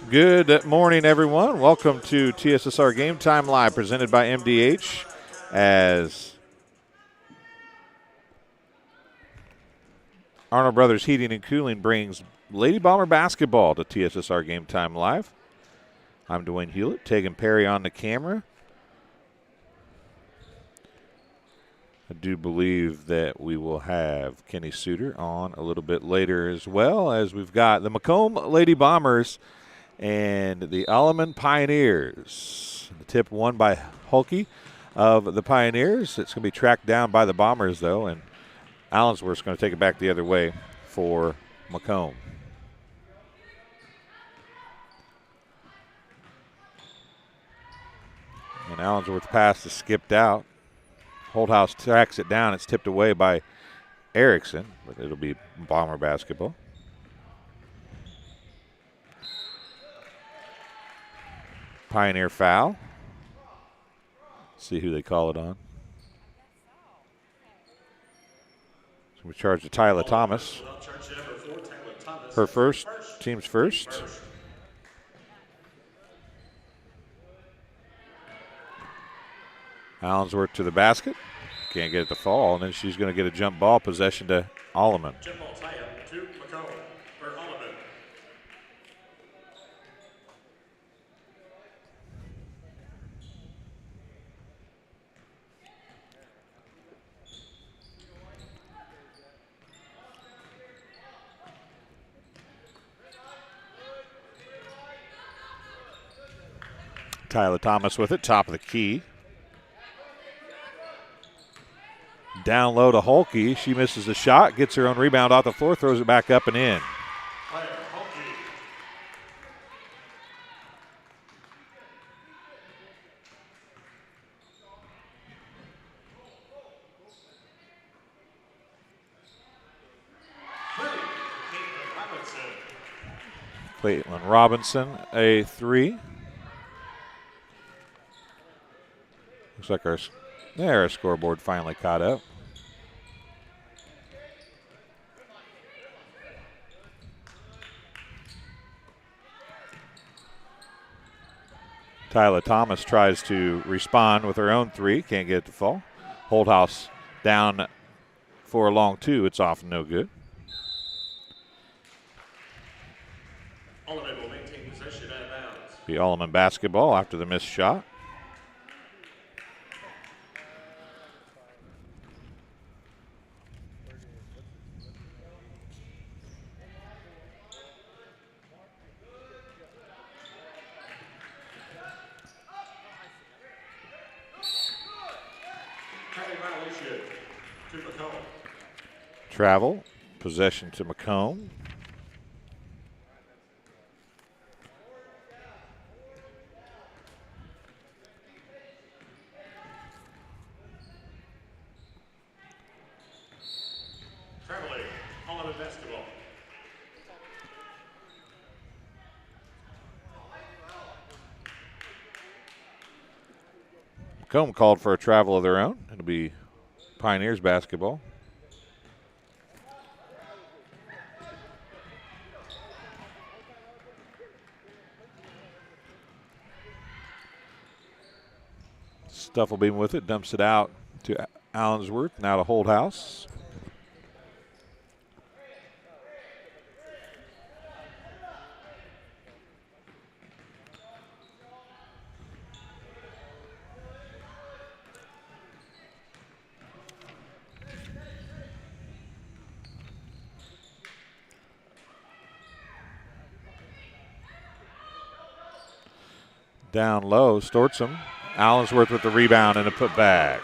Good morning, everyone. Welcome to TSSR Game Time Live, presented by MDH, as Arnold Brothers Heating and Cooling brings Lady Bomber basketball to TSSR Game Time Live. I'm Dwayne Hulett, Tegan Perry on the camera. I do believe that we will have Kenny Suter on a little bit later, as well as we've got the Macomb Lady Bombers and the Alleman Pioneers. The tip won by Hulett of the Pioneers. It's going to be tracked down by the Bombers, though, and Allensworth's going to take it back the other way for Macomb. And Allensworth's pass is skipped out. Holdhouse tracks it down. It's tipped away by Erickson, but it'll be Bomber basketball. Pioneer foul. See who they call it on. So we charge to Tyler Thomas. Her first, team's first. Allensworth to the basket. Can't get it to fall, and then she's going to get a jump ball possession to Alleman. Jump ball tie-up to Macomb for Alleman. Tyler Thomas with it, top of the key. Down low to Hulett. She misses the shot, gets her own rebound off the floor, throws it back up and in. Caitlin Robinson, a three. Looks like our scoreboard finally caught up. Tyler Thomas tries to respond with her own three. Can't get it to fall. Holdhouse down for a long two. It's off, no good. Alleman will maintain possession out of bounds. The Alleman basketball after the missed shot. Travel, possession to Macomb. Traveling, Alleman basketball. Macomb called for a travel of their own. It'll be Pioneers basketball. Stufflebeam with it, dumps it out to Allensworth, now to Holdhouse. Down low, Stortzum. Allensworth with the rebound and a putback.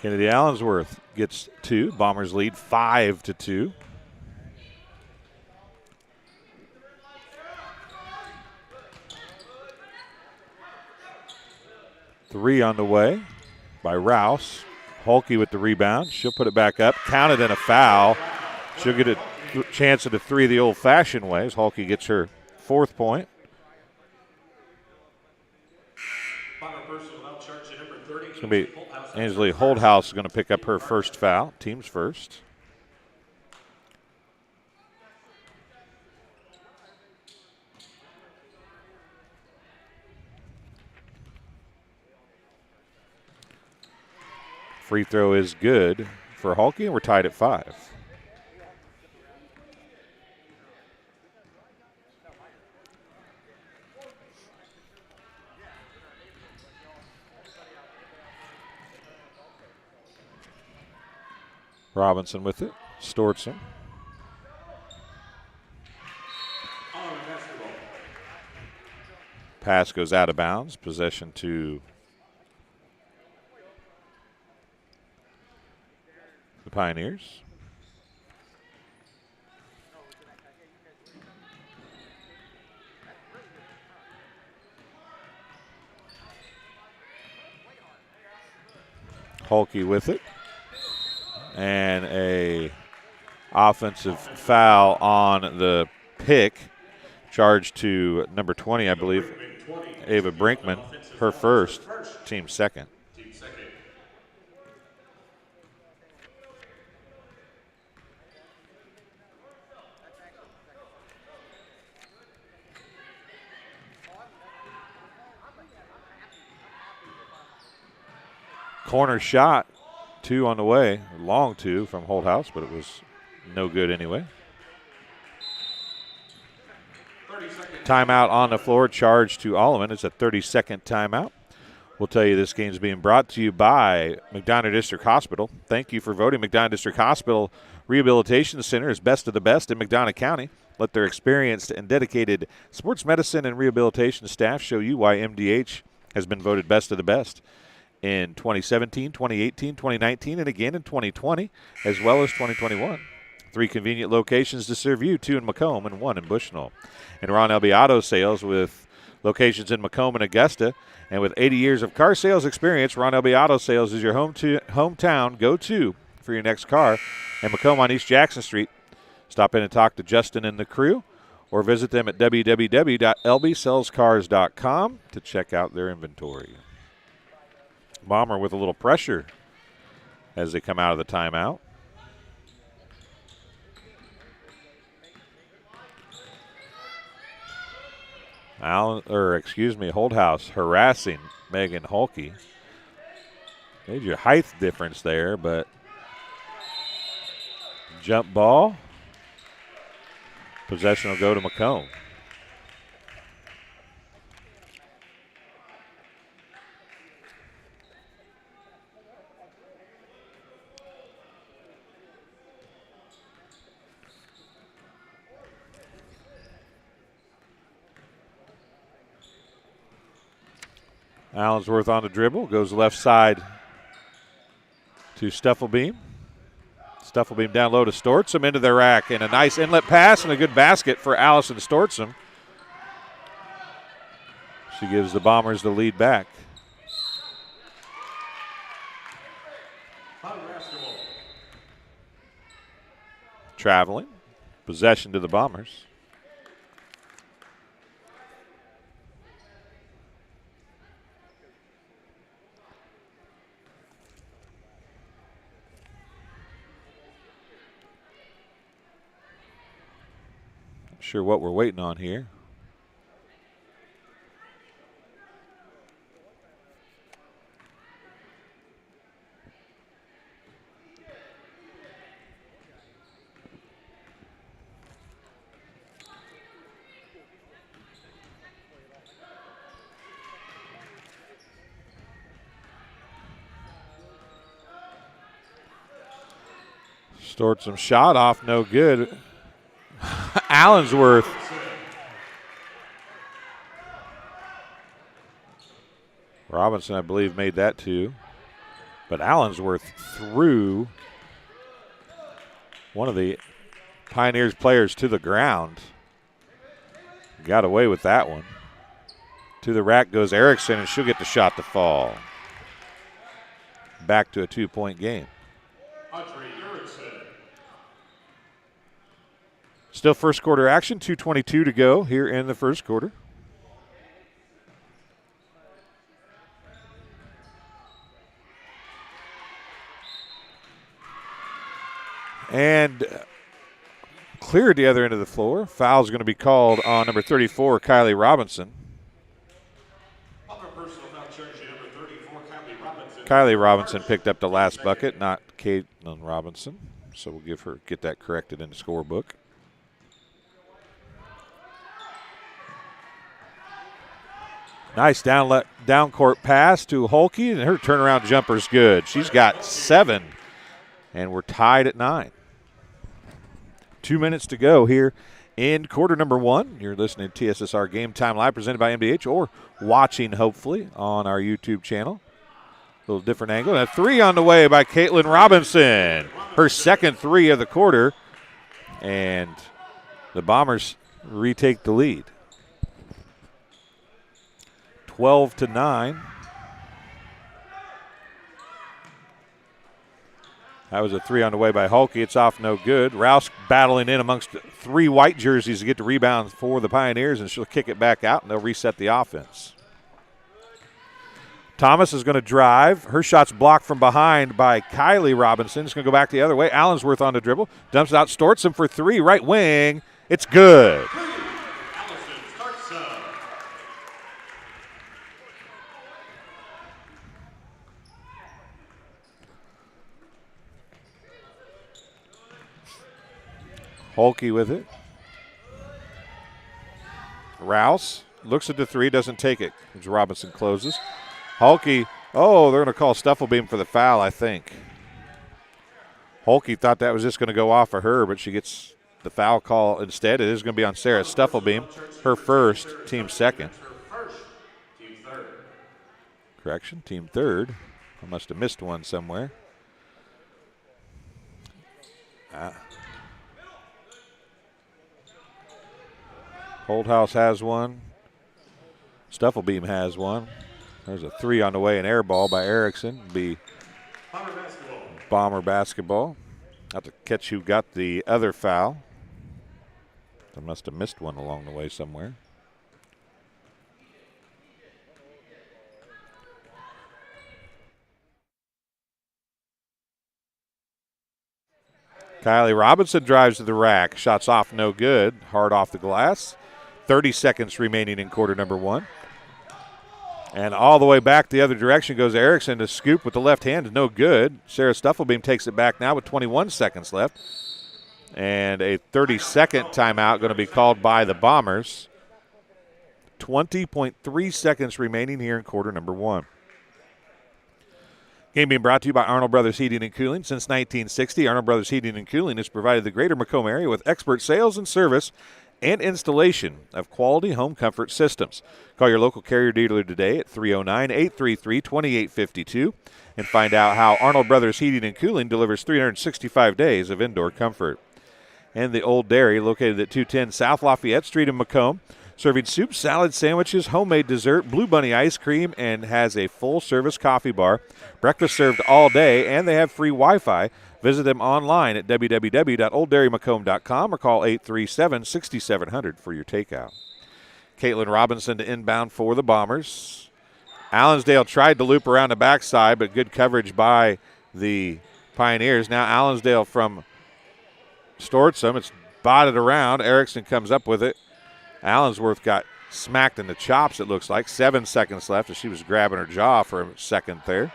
Kennedy Allensworth gets two. Bombers lead 5-2. Three on the way by Rouse. Hulett with the rebound. She'll put it back up. Counted in a foul. She'll get a chance at a three the old-fashioned way as Hulett gets her fourth point. Bomber personal without charge to number 30. It's going to be Angeli Holdhouse is going to pick up her first foul, team's first. Free throw is good for Hulke, and we're tied at 5. Robinson with it, Stortson. Pass goes out of bounds, possession to the Pioneers. Hulke with it. And a offensive foul on the pick. Charged to number 20, I believe, Ava Brinkman, her first, team second. Corner shot, 2 on the way, long 2 from Holdhouse, but it was no good anyway. Timeout on the floor, charged to Alleman. It's a 30-second timeout. We'll tell you this game is being brought to you by McDonough District Hospital. Thank you for voting McDonough District Hospital Rehabilitation Center as best of the best in McDonough County. Let their experienced and dedicated sports medicine and rehabilitation staff show you why MDH has been voted best of the best in 2017, 2018, 2019, and again in 2020, as well as 2021. 3 convenient locations to serve you, 2 in Macomb and 1 in Bushnell. And Ron Elby Auto Sales with locations in Macomb and Augusta. And with 80 years of car sales experience, Ron Elby Auto Sales is your hometown go-to for your next car. And Macomb on East Jackson Street. Stop in and talk to Justin and the crew, or visit them at www.lbsellscars.com to check out their inventory. Bomber with a little pressure as they come out of the timeout. Holdhouse harassing Megan Hulke. Major height difference there, but jump ball. Possession will go to Macomb. Allensworth on the dribble, goes left side to Stuffelbeam. Stuffelbeam down low to Stortsom into the rack, and a nice inlet pass and a good basket for Allison Stortsom. She gives the Bombers the lead back. Traveling, possession to the Bombers. Sure what we're waiting on here. Stortsom shot off, no good. Allensworth. Robinson, I believe, made that too. But Allensworth threw one of the Pioneers players to the ground. Got away with that one. To the rack goes Erickson, and she'll get the shot to fall. Back to a 2-point game. Still first quarter action, 2:22 to go here in the first quarter. And cleared the other end of the floor. Foul's going to be called on number 34, Kylie Robinson. Kylie Robinson picked up the last bucket, not Caitlin Robinson. So we'll get that corrected in the scorebook. Nice down court pass to Holke, and her turnaround jumper's good. She's got 7, and we're tied at 9. 2 minutes to go here in quarter number 1. You're listening to TSSR Game Time Live, presented by MDH, or watching, hopefully, on our YouTube channel. A little different angle. And a 3 on the way by Caitlin Robinson. Her second 3 of the quarter, and the Bombers retake the lead. 12-9. That was a 3 on the way by Hulke. It's off no good. Rouse battling in amongst 3 white jerseys to get the rebound for the Pioneers, and she'll kick it back out, and they'll reset the offense. Thomas is going to drive. Her shot's blocked from behind by Kylie Robinson. It's going to go back the other way. Allensworth on the dribble. Dumps it out, Storts him for 3. Right wing. It's good. Holke with it. Rouse looks at the 3, doesn't take it as Robinson closes. Holke, they're going to call Stufflebeam for the foul, I think. Holke thought that was just going to go off of her, but she gets the foul call instead. It is going to be on Sarah Stufflebeam, her first, team second. Correction, team third. I must have missed one somewhere. Holdhouse has one. Stufflebeam has one. There's a 3 on the way, an air ball by Erickson. Be Bomber basketball. Have to catch who got the other foul. I must have missed one along the way somewhere. Kylie Robinson drives to the rack. Shots off, no good. Hard off the glass. 30 seconds remaining in quarter number 1. And all the way back the other direction goes Erickson to scoop with the left hand. No good. Sarah Stufflebeam takes it back now with 21 seconds left. And a 30-second timeout going to be called by the Bombers. 20.3 seconds remaining here in quarter number 1. Game being brought to you by Arnold Brothers Heating and Cooling. Since 1960, Arnold Brothers Heating and Cooling has provided the greater Macomb area with expert sales and service and installation of quality home comfort systems. Call your local Carrier dealer today at 309-833-2852 and find out how Arnold Brothers Heating and Cooling delivers 365 days of indoor comfort. And the Old Dairy, located at 210 South Lafayette Street in Macomb, serving soup, salad, sandwiches, homemade dessert, Blue Bunny ice cream, and has a full-service coffee bar. Breakfast served all day, and they have free Wi-Fi. Visit them online at www.olddairymacomb.com or call 837-6700 for your takeout. Caitlin Robinson to inbound for the Bombers. Allensdale tried to loop around the backside, but good coverage by the Pioneers. Now Allensdale from Stortsum. It's botted around. Erickson comes up with it. Allensworth got smacked in the chops, it looks like. 7 seconds left as she was grabbing her jaw for a second there.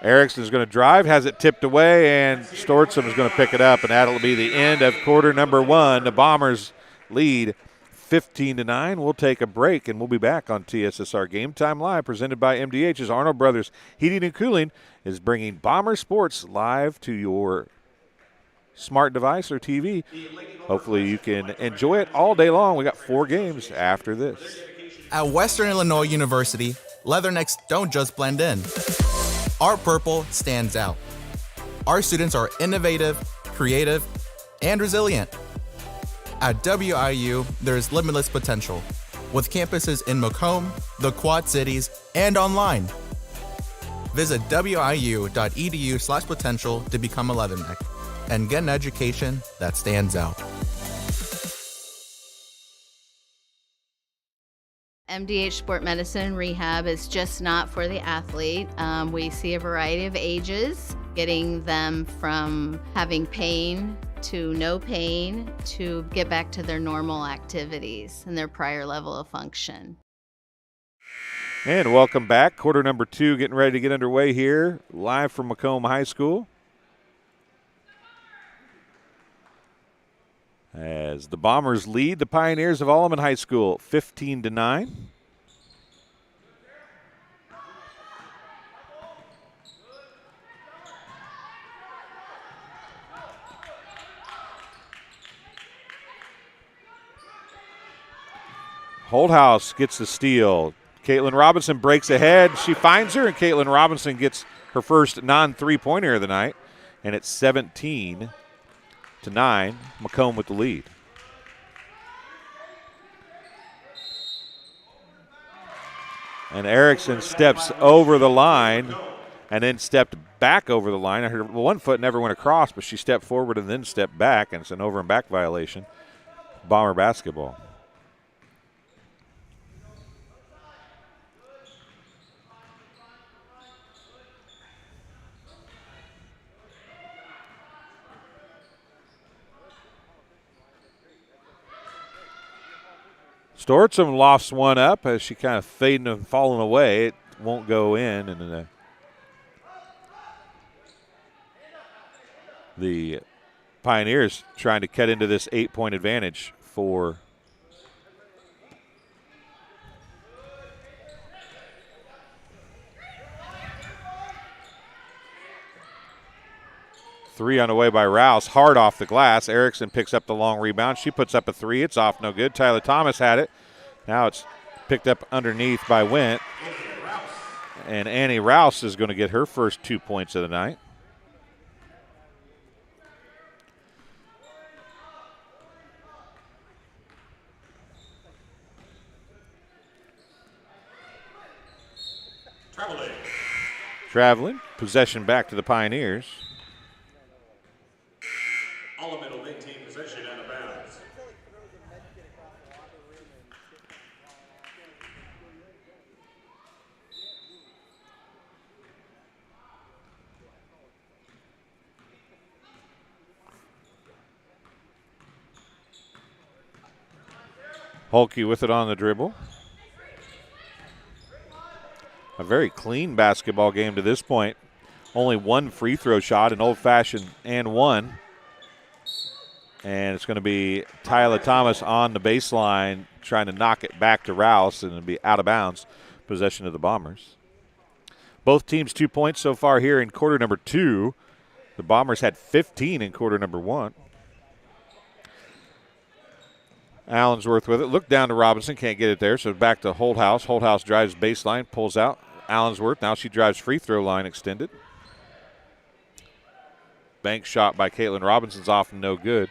Erickson's going to drive, has it tipped away, and Stortsum is going to pick it up, and that'll be the end of quarter number 1. The Bombers lead 15-9. We'll take a break, and we'll be back on TSSR Game Time Live, presented by MDH's Arnold Brothers Heating and Cooling is bringing Bomber Sports live to your smart device or TV. Hopefully you can enjoy it all day long. We got 4 games after this. At Western Illinois University, leathernecks don't just blend in. Our purple stands out. Our students are innovative, creative, and resilient. At WIU, there's limitless potential, with campuses in Macomb, the Quad Cities, and online. Visit wiu.edu/potential to become a leatherneck and get an education that stands out. MDH Sport Medicine Rehab is just not for the athlete. We see a variety of ages getting them from having pain to no pain to get back to their normal activities and their prior level of function. And welcome back. Quarter number 2 getting ready to get underway here, live from Macomb High School. As the Bombers lead the Pioneers of Alleman High School 15-9. Holthouse gets the steal. Caitlin Robinson breaks ahead. She finds her, and Caitlin Robinson gets her first non-three-pointer of the night. And it's 17-9, Macomb with the lead. And Erickson steps over the line and then stepped back over the line. Her one foot never went across, but she stepped forward and then stepped back, and it's an over and back violation. Bomber basketball. Stortzum lofts one up as she kind of fading and falling away. It won't go in, and the Pioneers trying to cut into this 8-point advantage for three on the way by Rouse. Hard off the glass. Erickson picks up the long rebound. She puts up a three. It's off, no good. Tyler Thomas had it. Now it's picked up underneath by Went. And Annie Rouse is going to get her first 2 points of the night. Traveling. Possession back to the Pioneers. Alleman will maintain possession out of bounds. Holke with it on the dribble. A very clean basketball game to this point. Only one free throw shot, an old-fashioned and one. And it's going to be Tyler Thomas on the baseline trying to knock it back to Rouse, and it'll be out of bounds. Possession of the Bombers. Both teams 2 points so far here in quarter number 2. The Bombers had 15 in quarter number 1. Allensworth with it. Look down to Robinson. Can't get it there, so back to Holthouse. Holthouse drives baseline, pulls out. Allensworth. Now she drives free throw line extended. Bank shot by Caitlin Robinson's off and no good.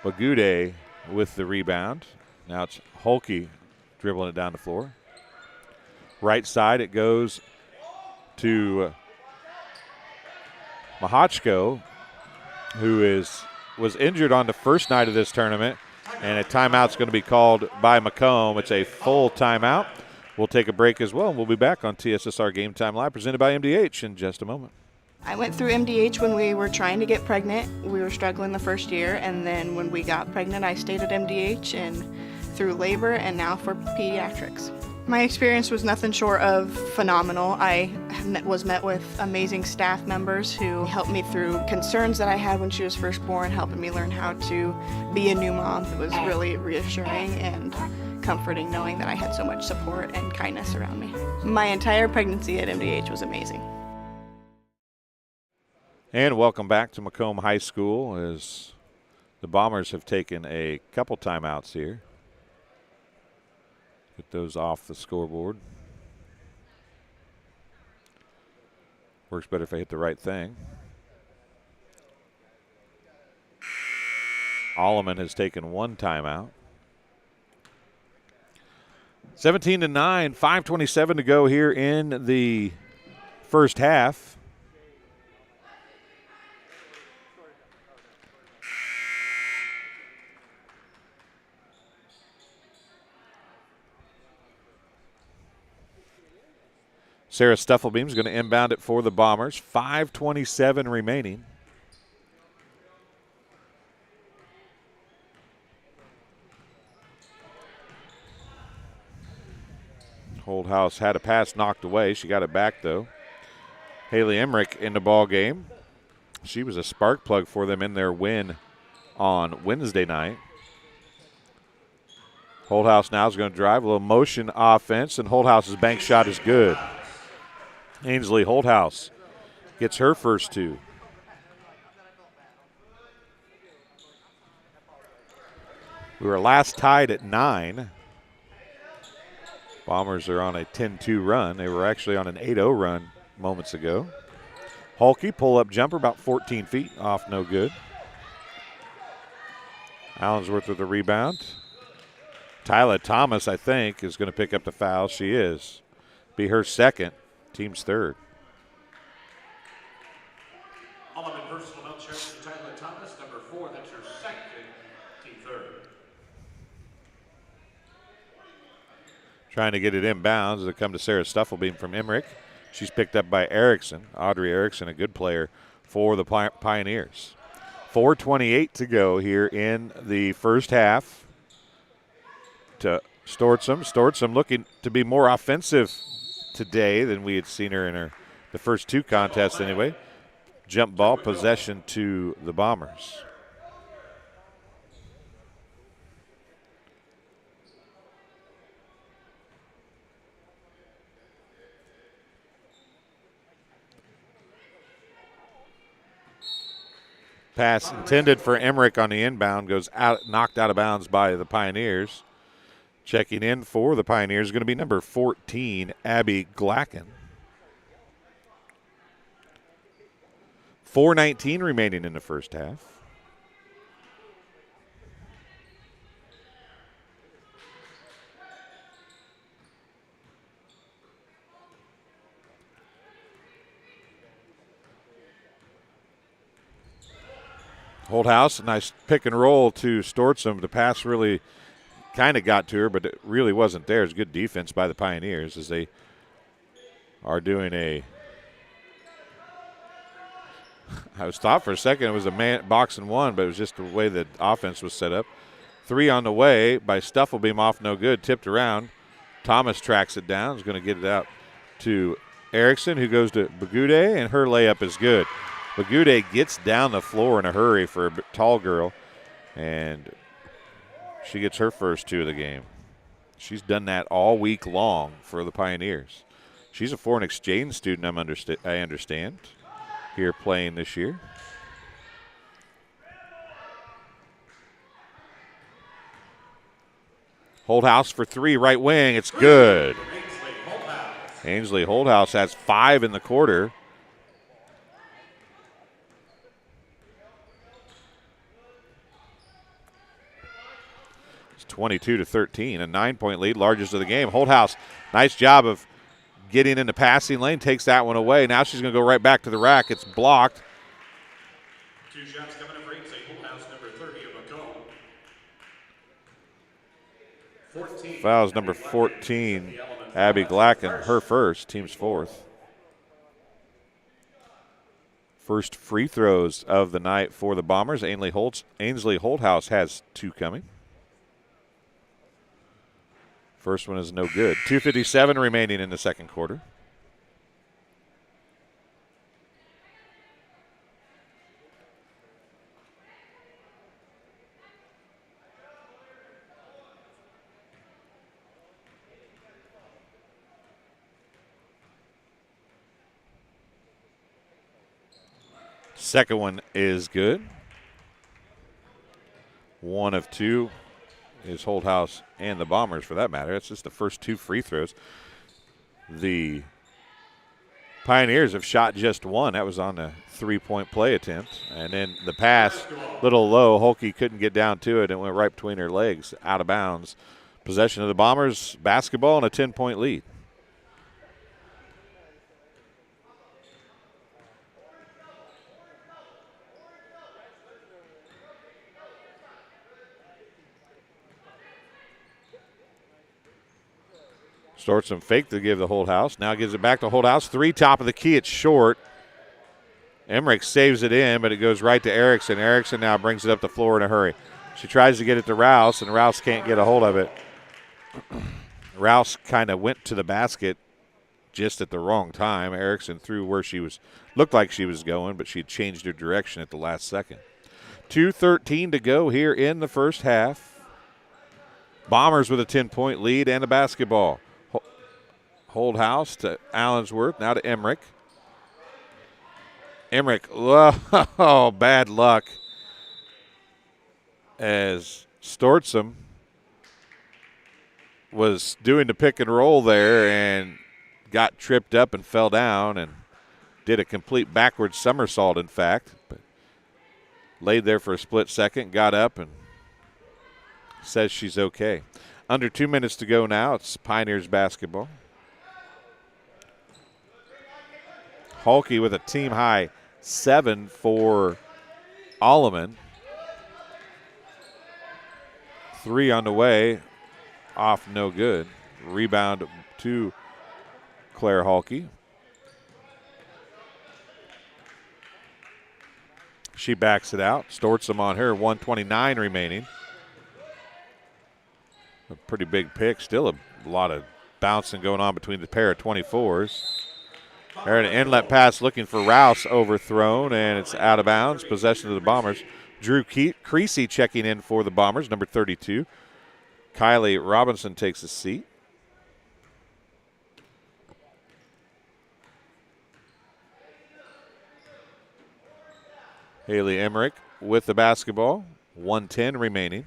Bagude with the rebound. Now it's Holke dribbling it down the floor. Right side it goes to Mahachko, who was injured on the first night of this tournament, and a timeout's going to be called by Macomb. It's a full timeout. We'll take a break as well, and we'll be back on TSSR Game Time Live, presented by MDH, in just a moment. I went through MDH when we were trying to get pregnant. We were struggling the first year, and then when we got pregnant, I stayed at MDH and through labor and now for pediatrics. My experience was nothing short of phenomenal. I was met with amazing staff members who helped me through concerns that I had when she was first born, helping me learn how to be a new mom. It was really reassuring and comforting knowing that I had so much support and kindness around me. My entire pregnancy at MDH was amazing. And welcome back to Macomb High School as the Bombers have taken a couple timeouts here. Get those off the scoreboard. Works better if I hit the right thing. Alleman has taken one timeout. 17-9, 5:27 to go here in the first half. Sarah Stuffelbeam is going to inbound it for the Bombers. 5:27 remaining. Holdhouse had a pass knocked away. She got it back, though. Haley Emmerich in the ball game. She was a spark plug for them in their win on Wednesday night. Holdhouse now is going to drive a little motion offense, and Holdhouse's bank shot is good. Ainsley Holdhouse gets her first two. We were last tied at 9. Bombers are on a 10-2 run. They were actually on an 8-0 run moments ago. Hulke, pull-up jumper, about 14 feet, off no good. Allensworth with the rebound. Tyla Thomas, I think, is going to pick up the foul. She is. Be her second, team's third. Alleman personal foul charge to Tyla Thomas, number 4. That's her second, team third. Trying to get it inbounds. It'll come to Sarah Stuffelbeam from Emmerich. She's picked up by Erickson. Audrey Erickson, a good player for the Pioneers. 4:28 to go here in the first half. To Stortzum. Stortzum looking to be more offensive today than we had seen her in the first two contests anyway. Jump ball possession to the Bombers. Pass intended for Emmerich on the inbound goes out, knocked out of bounds by the Pioneers. Checking in for the Pioneers is going to be number 14, Abby Glacken. 4:19 remaining in the first half. Holdhouse, nice pick and roll to Stortzum. The pass really kind of got to her, but it really wasn't there. It's good defense by the Pioneers as they are doing a – I was thought for a second it was a man box and one, but it was just the way the offense was set up. 3 on the way by Stuffelbeam, off no good, tipped around. Thomas tracks it down, is going to get it out to Erickson, who goes to Bagude, and her layup is good. Bagude gets down the floor in a hurry for a tall girl, and she gets her first two of the game. She's done that all week long for the Pioneers. She's a foreign exchange student, I understand, here playing this year. Holdhouse for 3, right wing. It's good. Ainsley Holdhouse has 5 in the quarter. It's 22-13, a 9-point lead, largest of the game. Holdhouse, nice job of getting in the passing lane, takes that one away. Now she's going to go right back to the rack. It's blocked. 2 shots coming up for Ainsley Holdhouse, number 30 of Macomb. 14. Fouls number 14, Abby Glacken, her first, team's fourth. First free throws of the night for the Bombers. Ainsley Holdhouse has 2 coming. First one is no good. 2:57 remaining in the second quarter. Second one is good. 1 of 2 is Holdhouse and the Bombers, for that matter. It's just the first 2 free throws. The Pioneers have shot just 1. That was on a 3-point play attempt. And then the pass, little low. Hulke couldn't get down to it and went right between her legs, out of bounds. Possession of the Bombers, basketball, and a 10-point lead. Stortson faked to give the Holthouse. Now gives it back to Holthouse. 3 top of the key. It's short. Emmerich saves it in, but it goes right to Erickson. Erickson now brings it up the floor in a hurry. She tries to get it to Rouse, and Rouse can't get a hold of it. Rouse kind of went to the basket just at the wrong time. Erickson threw where she looked like she was going, but she had changed her direction at the last second. 2:13 to go here in the first half. Bombers with a 10-point lead and a basketball. Holthouse to Allensworth, now to Emmerich. Emmerich, oh, bad luck as Stortson was doing the pick and roll there and got tripped up and fell down and did a complete backward somersault, in fact. But laid there for a split second, got up, and says she's okay. Under 2 minutes to go now. It's Pioneers basketball. Halke with a team-high 7 for Alleman. 3 on the way. Off no good. Rebound to Claire Halke. She backs it out. Stortson on her. 1:29 remaining. A pretty big pick. Still a lot of bouncing going on between the pair of 24s. There an inlet pass looking for Rouse, overthrown, and it's out of bounds. Possession of the Bombers. Drew Creasy checking in for the Bombers, number 32. Kylie Robinson takes a seat. Haley Emmerich with the basketball. 1:10 remaining.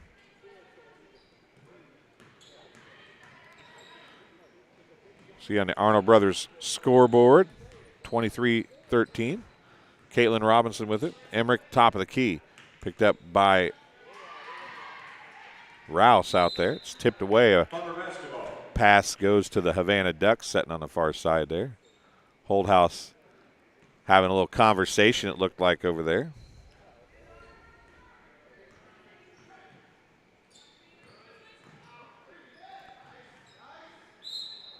See on the Arnold Brothers scoreboard, 23-13. Caitlin Robinson with it. Emmerich top of the key. Picked up by Rouse out there. It's tipped away. A pass goes to the Havana Ducks sitting on the far side there. Holthouse having a little conversation, it looked like, over there.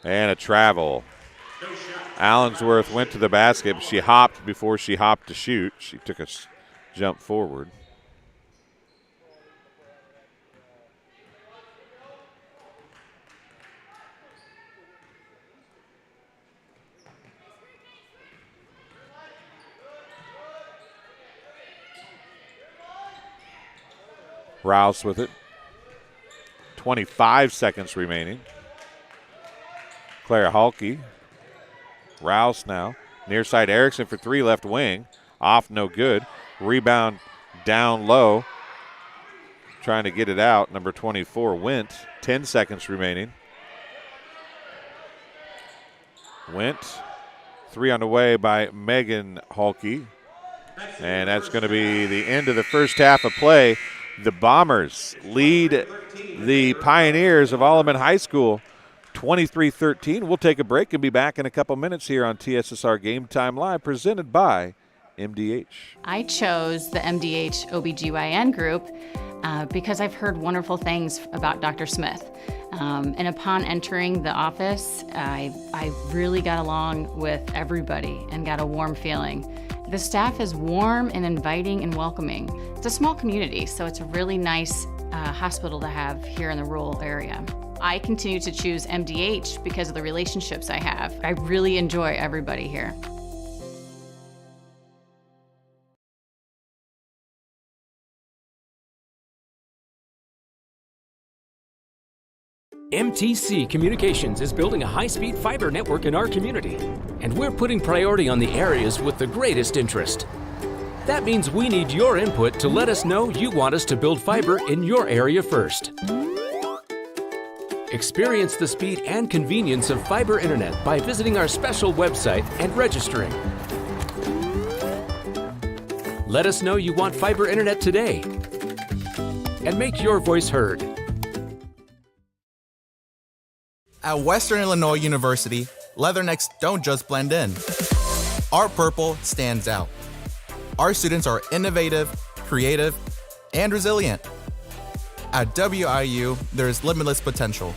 And a travel. Allensworth went to the basket, but she hopped before she hopped to shoot. She took a jump forward. Rouse with it. 25 seconds remaining. Claire Halke. Rouse now. Near side Erickson for 3, left wing. Off, no good. Rebound down low. Trying to get it out. Number 24, Went. 10 seconds remaining. Went. 3 on the way by Megan Halke. And that's going to be the end of the first half of play. The Bombers lead the Pioneers of Alleman High School 23-13. We'll take a break and be back in a couple minutes here on TSSR Game Time Live, presented by MDH. I chose the MDH OBGYN group because I've heard wonderful things about Dr. Smith. And upon entering the office, I really got along with everybody and got a warm feeling. The staff is warm and inviting and welcoming. It's a small community, so it's a really nice hospital to have here in the rural area. I continue to choose MDH because of the relationships I have. I really enjoy everybody here. MTC Communications is building a high-speed fiber network in our community, and we're putting priority on the areas with the greatest interest. That means we need your input to let us know you want us to build fiber in your area first. Experience the speed and convenience of fiber internet by visiting our special website and registering. Let us know you want fiber internet today, and make your voice heard. At Western Illinois University, leathernecks don't just blend in. Our purple stands out. Our students are innovative, creative, and resilient. At WIU, there's limitless potential.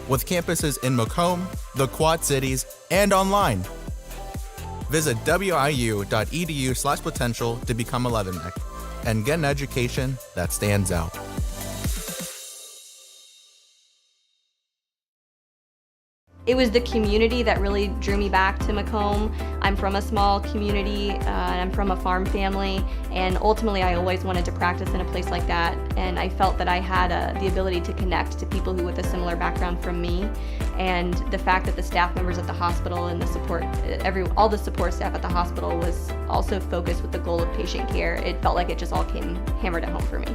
with campuses in Macomb, the Quad Cities, and online. Visit wiu.edu/potential to become a Leatherneck and get an education that stands out. It was the community that really drew me back to Macomb. I'm from a small community, and I'm from a farm family, and ultimately I always wanted to practice in a place like that, and I felt that I had the ability to connect to people who with a similar background from me, and the fact that the staff members at the hospital and the support, all the support staff at the hospital was also focused with the goal of patient care. It felt like it just all came hammered at home for me.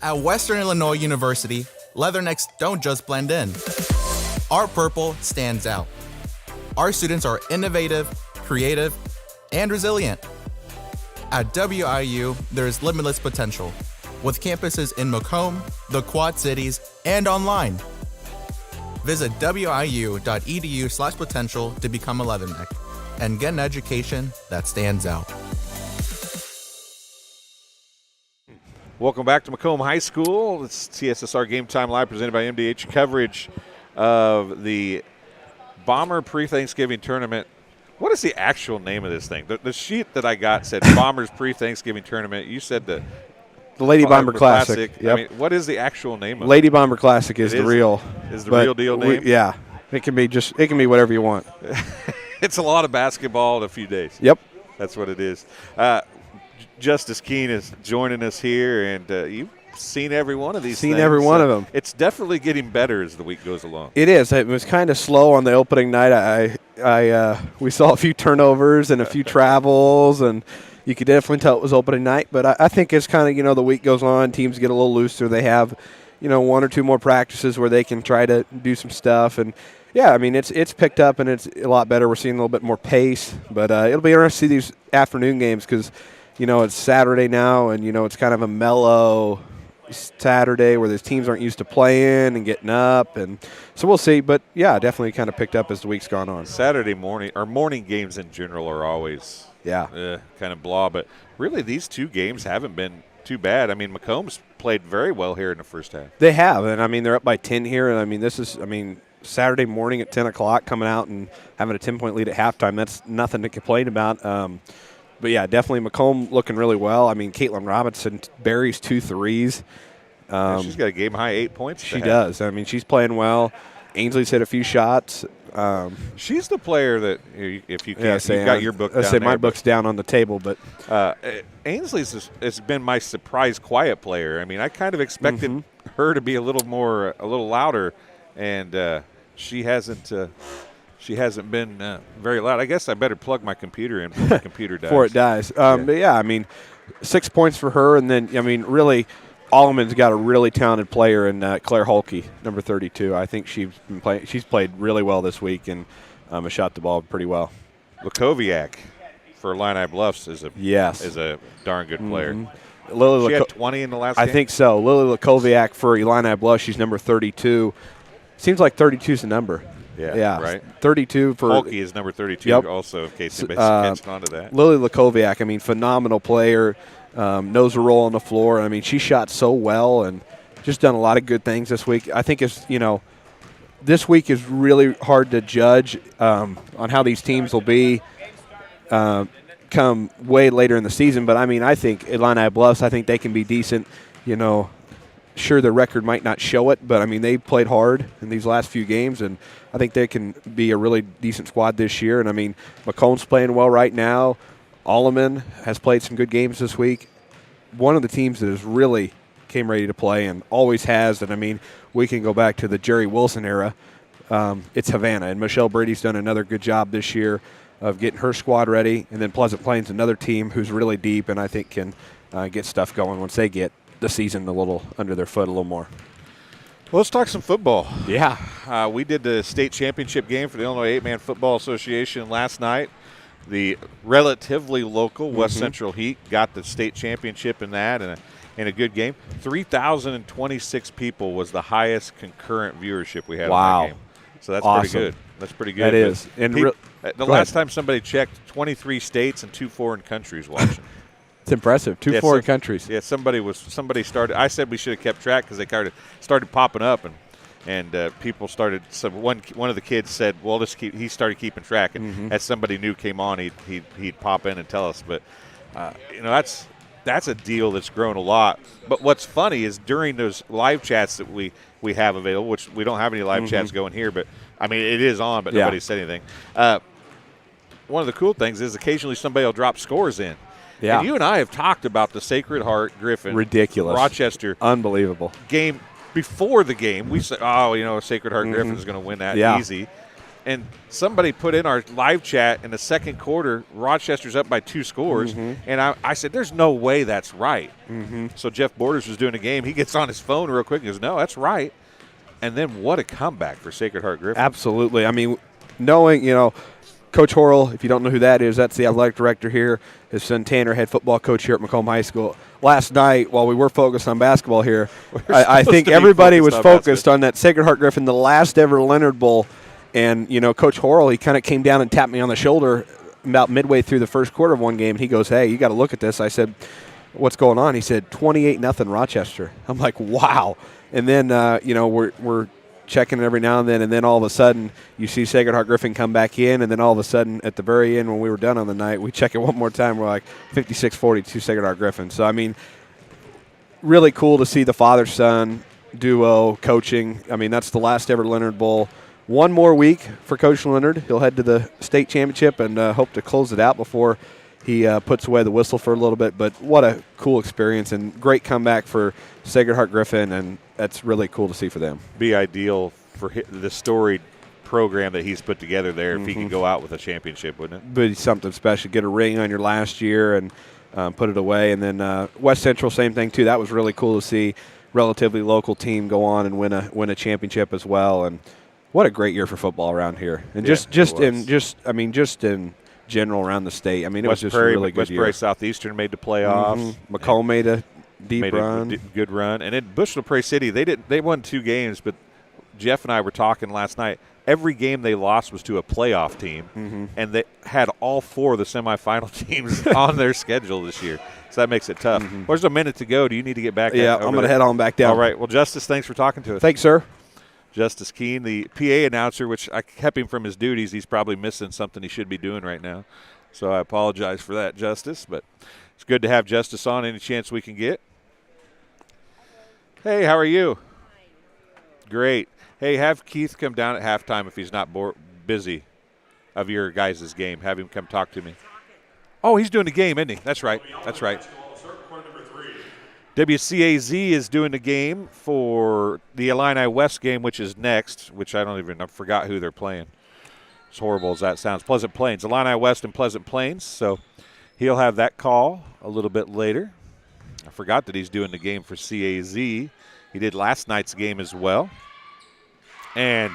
At Western Illinois University, Leathernecks don't just blend in. Our purple stands out. Our students are innovative, creative, and resilient. At WIU, there is limitless potential, with campuses in Macomb, the Quad Cities, and online. Visit wiu.edu/potential to become a Leatherneck and get an education that stands out. Welcome back to Macomb High School. It's TSSR Game Time Live presented by MDH. Coverage of the Bomber Pre-Thanksgiving Tournament. What is the actual name of this thing? The sheet that I got said Bombers Pre-Thanksgiving Tournament. You said the Lady Bomber Classic. Yep. I mean, what is the actual name of Lady Bomber Classic is the real. Is the real deal name? Yeah. It can be whatever you want. It's a lot of basketball in a few days. Yep. That's what it is. Justice Keene is joining us here, and you've seen every one of these things. Every one of them. It's definitely getting better as the week goes along. It is. It was kind of slow on the opening night. We saw a few turnovers and a few travels, and you could definitely tell it was opening night. But I think as kind of, the week goes on, teams get a little looser. They have, one or two more practices where they can try to do some stuff. And, yeah, I mean, it's picked up, and it's a lot better. We're seeing a little bit more pace. But it'll be interesting to see these afternoon games because – it's Saturday now, and, it's kind of a mellow Saturday where the teams aren't used to playing and getting up. And so we'll see. But, yeah, definitely kind of picked up as the week's gone on. Saturday morning, or morning games in general are always kind of blah. But really these two games haven't been too bad. I mean, Macomb's played very well here in the first half. They have. And, they're up by 10 here. And, Saturday morning at 10 o'clock coming out and having a 10-point lead at halftime, that's nothing to complain about. But, yeah, definitely Macomb looking really well. Caitlin Robinson buries 2 threes. She's got a game-high 8 points. She does. She's playing well. Ainsley's hit a few shots. She's the player that, if you can't see, you've got your book down there. My book's down on the table. But Ainsley's has been my surprise quiet player. I kind of expected her to be a little louder, and she hasn't been very loud. I guess I better plug my computer in before the computer dies. Before it dies. But, yeah, 6 points for her. And then, really, Alleman's got a really talented player in Claire Holke, number 32. I think she's played really well this week and has shot the ball pretty well. Lakoviak for Illini Bluffs is a darn good player. Lily she had 20 in the last game? I think so. Lily Lakoviak for Illini Bluffs, she's number 32. Seems like 32 is the number. Yeah, right. 32 for Holke is number 32 also, in case anybody's catching on to that. Lily Lakoviak, phenomenal player, knows her role on the floor. She shot so well and just done a lot of good things this week. I think this week is really hard to judge on how these teams will be come way later in the season. But, I think Illini Bluffs, I think they can be decent, Sure, the record might not show it, but, they played hard in these last few games, and I think they can be a really decent squad this year. And, Macomb's playing well right now. Alleman has played some good games this week. One of the teams that has really came ready to play and always has, and, we can go back to the Jerry Wilson era. It's Havana, and Michelle Brady's done another good job this year of getting her squad ready. And then Pleasant Plains, another team who's really deep and I think can get stuff going once they get the season a little under their foot a little more. Well, let's talk some football. Yeah. We did the state championship game for the Illinois 8-Man Football Association last night. the relatively local West Central Heat got the state championship in that, and in a good game. 3,026 people was the highest concurrent viewership we had in that game. So that's awesome. Pretty good. That's pretty good. That is. And the last time somebody checked, 23 states and 2 foreign countries watching. It's impressive. 2 foreign countries. Yeah, somebody started. I said we should have kept track because they started popping up, and people started. So one of the kids said, "Well, he started keeping track, and as somebody new came on, he'd pop in and tell us." But that's a deal that's grown a lot. But what's funny is during those live chats that we have available, which we don't have any live chats going here, but I mean it is on, but nobody said anything. One of the cool things is occasionally somebody will drop scores in. Yeah. And you and I have talked about the Sacred Heart Griffin, ridiculous, Rochester, unbelievable game. Before the game, we said, Sacred Heart Griffin is going to win that easy. And somebody put in our live chat in the second quarter, Rochester's up by 2 scores. And I said, there's no way that's right. So Jeff Borders was doing a game. He gets on his phone real quick and goes, no, that's right. And then what a comeback for Sacred Heart Griffin. Absolutely. I mean, knowing, Coach Horrell, if you don't know who that is, that's the athletic director here. His son Tanner, head football coach here at Macomb High School. Last night, while we were focused on basketball here, I think everybody was focused on that Sacred Heart Griffin, the last ever Leonard Bowl. And, Coach Horrell, he kind of came down and tapped me on the shoulder about midway through the first quarter of one game. He goes, hey, you got to look at this. I said, what's going on? He said, 28-0 Rochester. I'm like, wow. And then, we're checking it every now and then all of a sudden you see Sacred Heart Griffin come back in, and then all of a sudden at the very end when we were done on the night, we check it one more time. We're like 56-42 Sacred Heart Griffin. So, I mean, really cool to see the father-son duo coaching. I mean, that's the last ever Leonard Bowl. One more week for Coach Leonard. He'll head to the state championship and hope to close it out before he puts away the whistle for a little bit. But what a cool experience and great comeback for Sacred Heart Griffin, and that's really cool to see for them. Be ideal for the storied program that he's put together there if he could go out with a championship, wouldn't it? Be something special. Get a ring on your last year and put it away. And then West Central, same thing too. That was really cool to see. Relatively local team go on and win a championship as well. And what a great year for football around here, and just in general around the state. I mean, it was just a really good year. West Prairie Southeastern made the playoffs. Macomb made a good run, and in Bushnell-Prairie City, they won 2 games, but Jeff and I were talking last night. Every game they lost was to a playoff team, and they had all 4 of the semifinal teams on their schedule this year. So that makes it tough. Well, there's a minute to go. Do you need to get back? Yeah, I'm going to head on back down. All right. Well, Justice, thanks for talking to us. Thanks, sir. Justice Keene, the PA announcer, which I kept him from his duties. He's probably missing something he should be doing right now. So I apologize for that, Justice. But it's good to have Justice on any chance we can get. Hey, how are you? Great. Hey, have Keith come down at halftime if he's not busy of your guys' game. Have him come talk to me. Oh, he's doing the game, isn't he? That's right. That's right. WCAZ is doing the game for the Illini West game, which is next, which I forgot who they're playing. As horrible as that sounds. Pleasant Plains. Illini West and Pleasant Plains. So he'll have that call a little bit later. I forgot that he's doing the game for CAZ. He did last night's game as well. And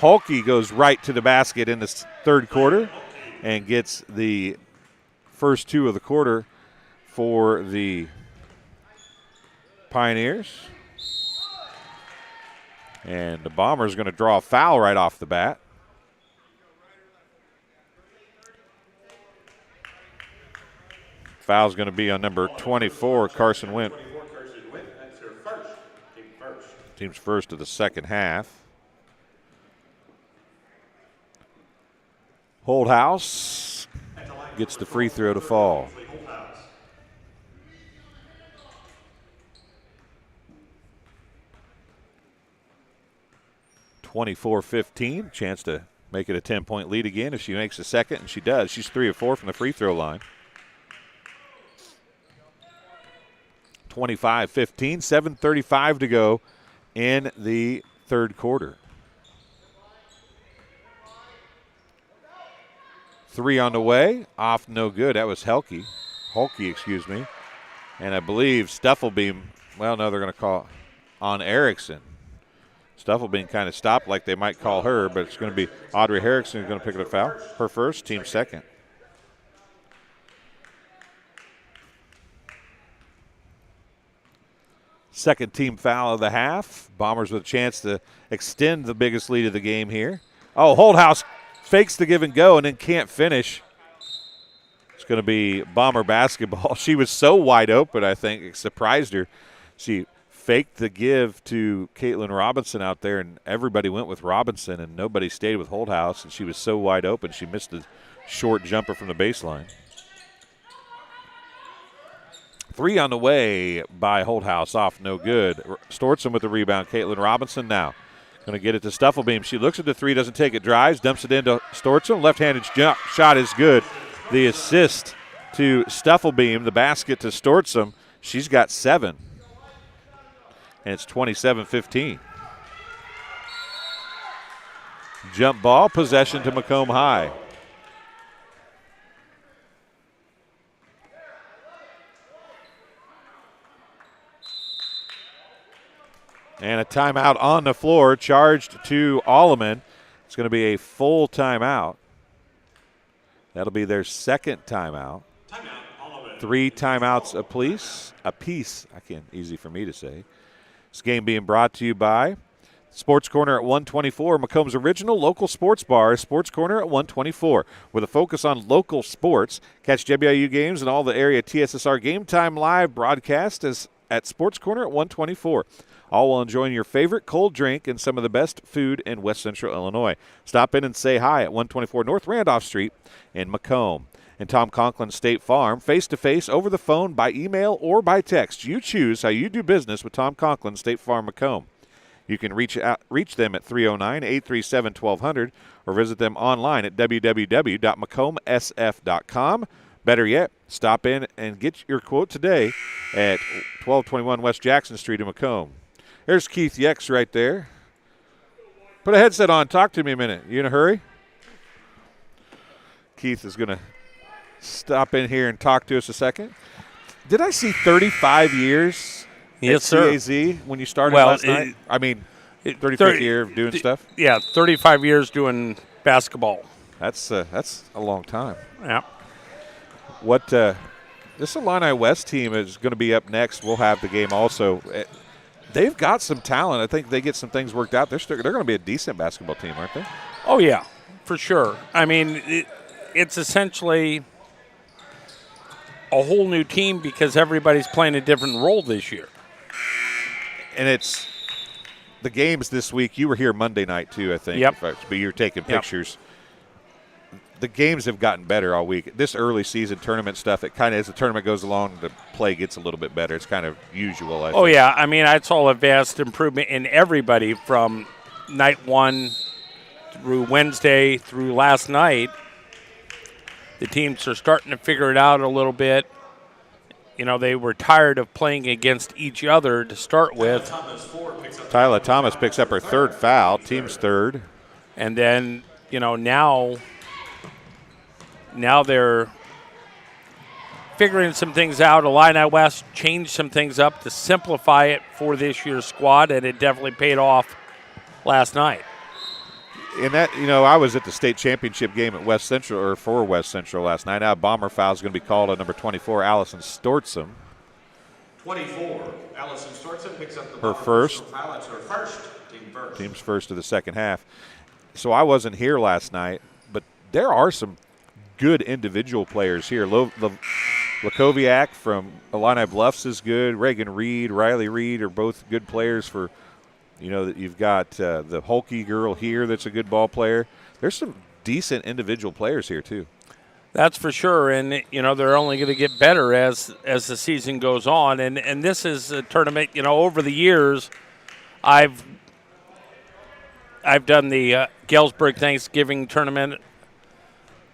Hulke goes right to the basket in the third quarter and gets the first 2 of the quarter for the Pioneers. And the Bombers going to draw a foul right off the bat. Foul's going to be on number 24, Carson Wimp. Team's first of the second half. Holdhouse gets the free throw to fall. (24-15), chance to make it a 10-point lead again if she makes a second, and she does. She's 3 of 4 from the free throw line. 25-15, 7:35 to go in the third quarter. 3 on the way, off no good. That was Hulke, excuse me. And I believe Stuffelbeam, well, no, they're going to call on Erickson. Stuffelbeam kind of stopped like they might call her, but it's going to be Audrey Erickson who's going to pick up a foul. Her first, team second. Second team foul of the half. Bombers with a chance to extend the biggest lead of the game here. Oh, Holthouse fakes the give and go and then can't finish. It's going to be Bomber basketball. She was so wide open, I think, it surprised her. She faked the give to Caitlin Robinson out there, and everybody went with Robinson, and nobody stayed with Holthouse, and she was so wide open she missed the short jumper from the baseline. 3 on the way by Holthouse, off no good. Stortson with the rebound. Caitlin Robinson now going to get it to Stuffelbeam. She looks at the 3, doesn't take it, drives, dumps it into Stortson. Left-handed shot is good. The assist to Stuffelbeam, the basket to Stortson. She's got 7. And it's 27-15. Jump ball, possession to Macomb High. And a timeout on the floor, charged to Alleman. It's going to be a full timeout. That'll be their second timeout. 3 timeouts apiece. Easy for me to say. This game being brought to you by Sports Corner at 124, Macomb's original local sports bar, Sports Corner at 124. With a focus on local sports, catch WIU games and all the area TSSR Game Time live broadcast at Sports Corner at 124. All while enjoying your favorite cold drink and some of the best food in West Central Illinois. Stop in and say hi at 124 North Randolph Street in Macomb. And Tom Conklin State Farm, face-to-face, over the phone, by email, or by text. You choose how you do business with Tom Conklin State Farm Macomb. You can reach them at 309-837-1200 or visit them online at www.macombsf.com. Better yet, stop in and get your quote today at 1221 West Jackson Street in Macomb. There's Keith Yex right there. Put a headset on. Talk to me a minute. You in a hurry? Keith is going to stop in here and talk to us a second. Did I see 35 years yes, at sir. CAZ when you started last night? 35th year of doing stuff? Yeah, 35 years doing basketball. That's a long time. Yeah. What this Illini West team is going to be up next. We'll have the game also. They've got some talent. I think they get some things worked out. They're going to be a decent basketball team, aren't they? Oh, yeah, for sure. I mean, it's essentially a whole new team because everybody's playing a different role this year. And it's the games this week. You were here Monday night, too, I think. Yep. But you're taking pictures. Yep. The games have gotten better all week. This early season tournament stuff, it kind of, as the tournament goes along, the play gets a little bit better. It's kind of usual, I think. Oh, yeah. I mean, I saw a vast improvement in everybody from night 1 through Wednesday through last night. The teams are starting to figure it out a little bit. You know, they were tired of playing against each other to start with. Tyler Thomas picks up her 3rd foul, team's 3rd. And then, you know, now they're figuring some things out. Illini West changed some things up to simplify it for this year's squad, and it definitely paid off last night. And that, you know, I was at the state championship game at West Central, or for West Central last night. Now, a bomber foul is going to be called on number 24, Allison Stortson. 24, Allison Stortson picks up the her first. Foul. That's her first, team first. Team's first of the second half. So I wasn't here last night, but there are some good individual players here. Lakoviak from Illini Bluffs is good. Reagan Reed, Riley Reed are both good players for. You know, that you've got the Hulky girl here that's a good ball player. There's some decent individual players here, too. That's for sure. And, you know, they're only going to get better as the season goes on. And this is a tournament, you know, over the years, I've done the Galesburg Thanksgiving tournament.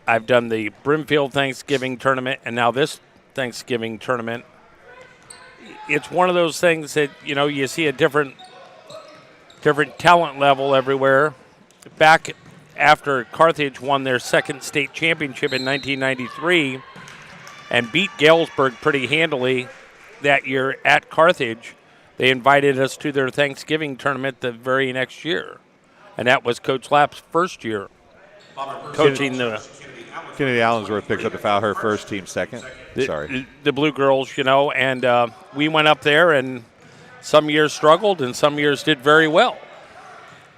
I've done the Brimfield Thanksgiving tournament. And now this Thanksgiving tournament. It's one of those things that, you know, you see a different talent level everywhere. Back after Carthage won their 2nd state championship in 1993 and beat Galesburg pretty handily that year at Carthage, they invited us to their Thanksgiving tournament the very next year. And that was Coach Lapp's first year coaching the... Kennedy Allensworth picks up the foul, her first, team second. The Blue Girls, you know, and we went up there and some years struggled and some years did very well.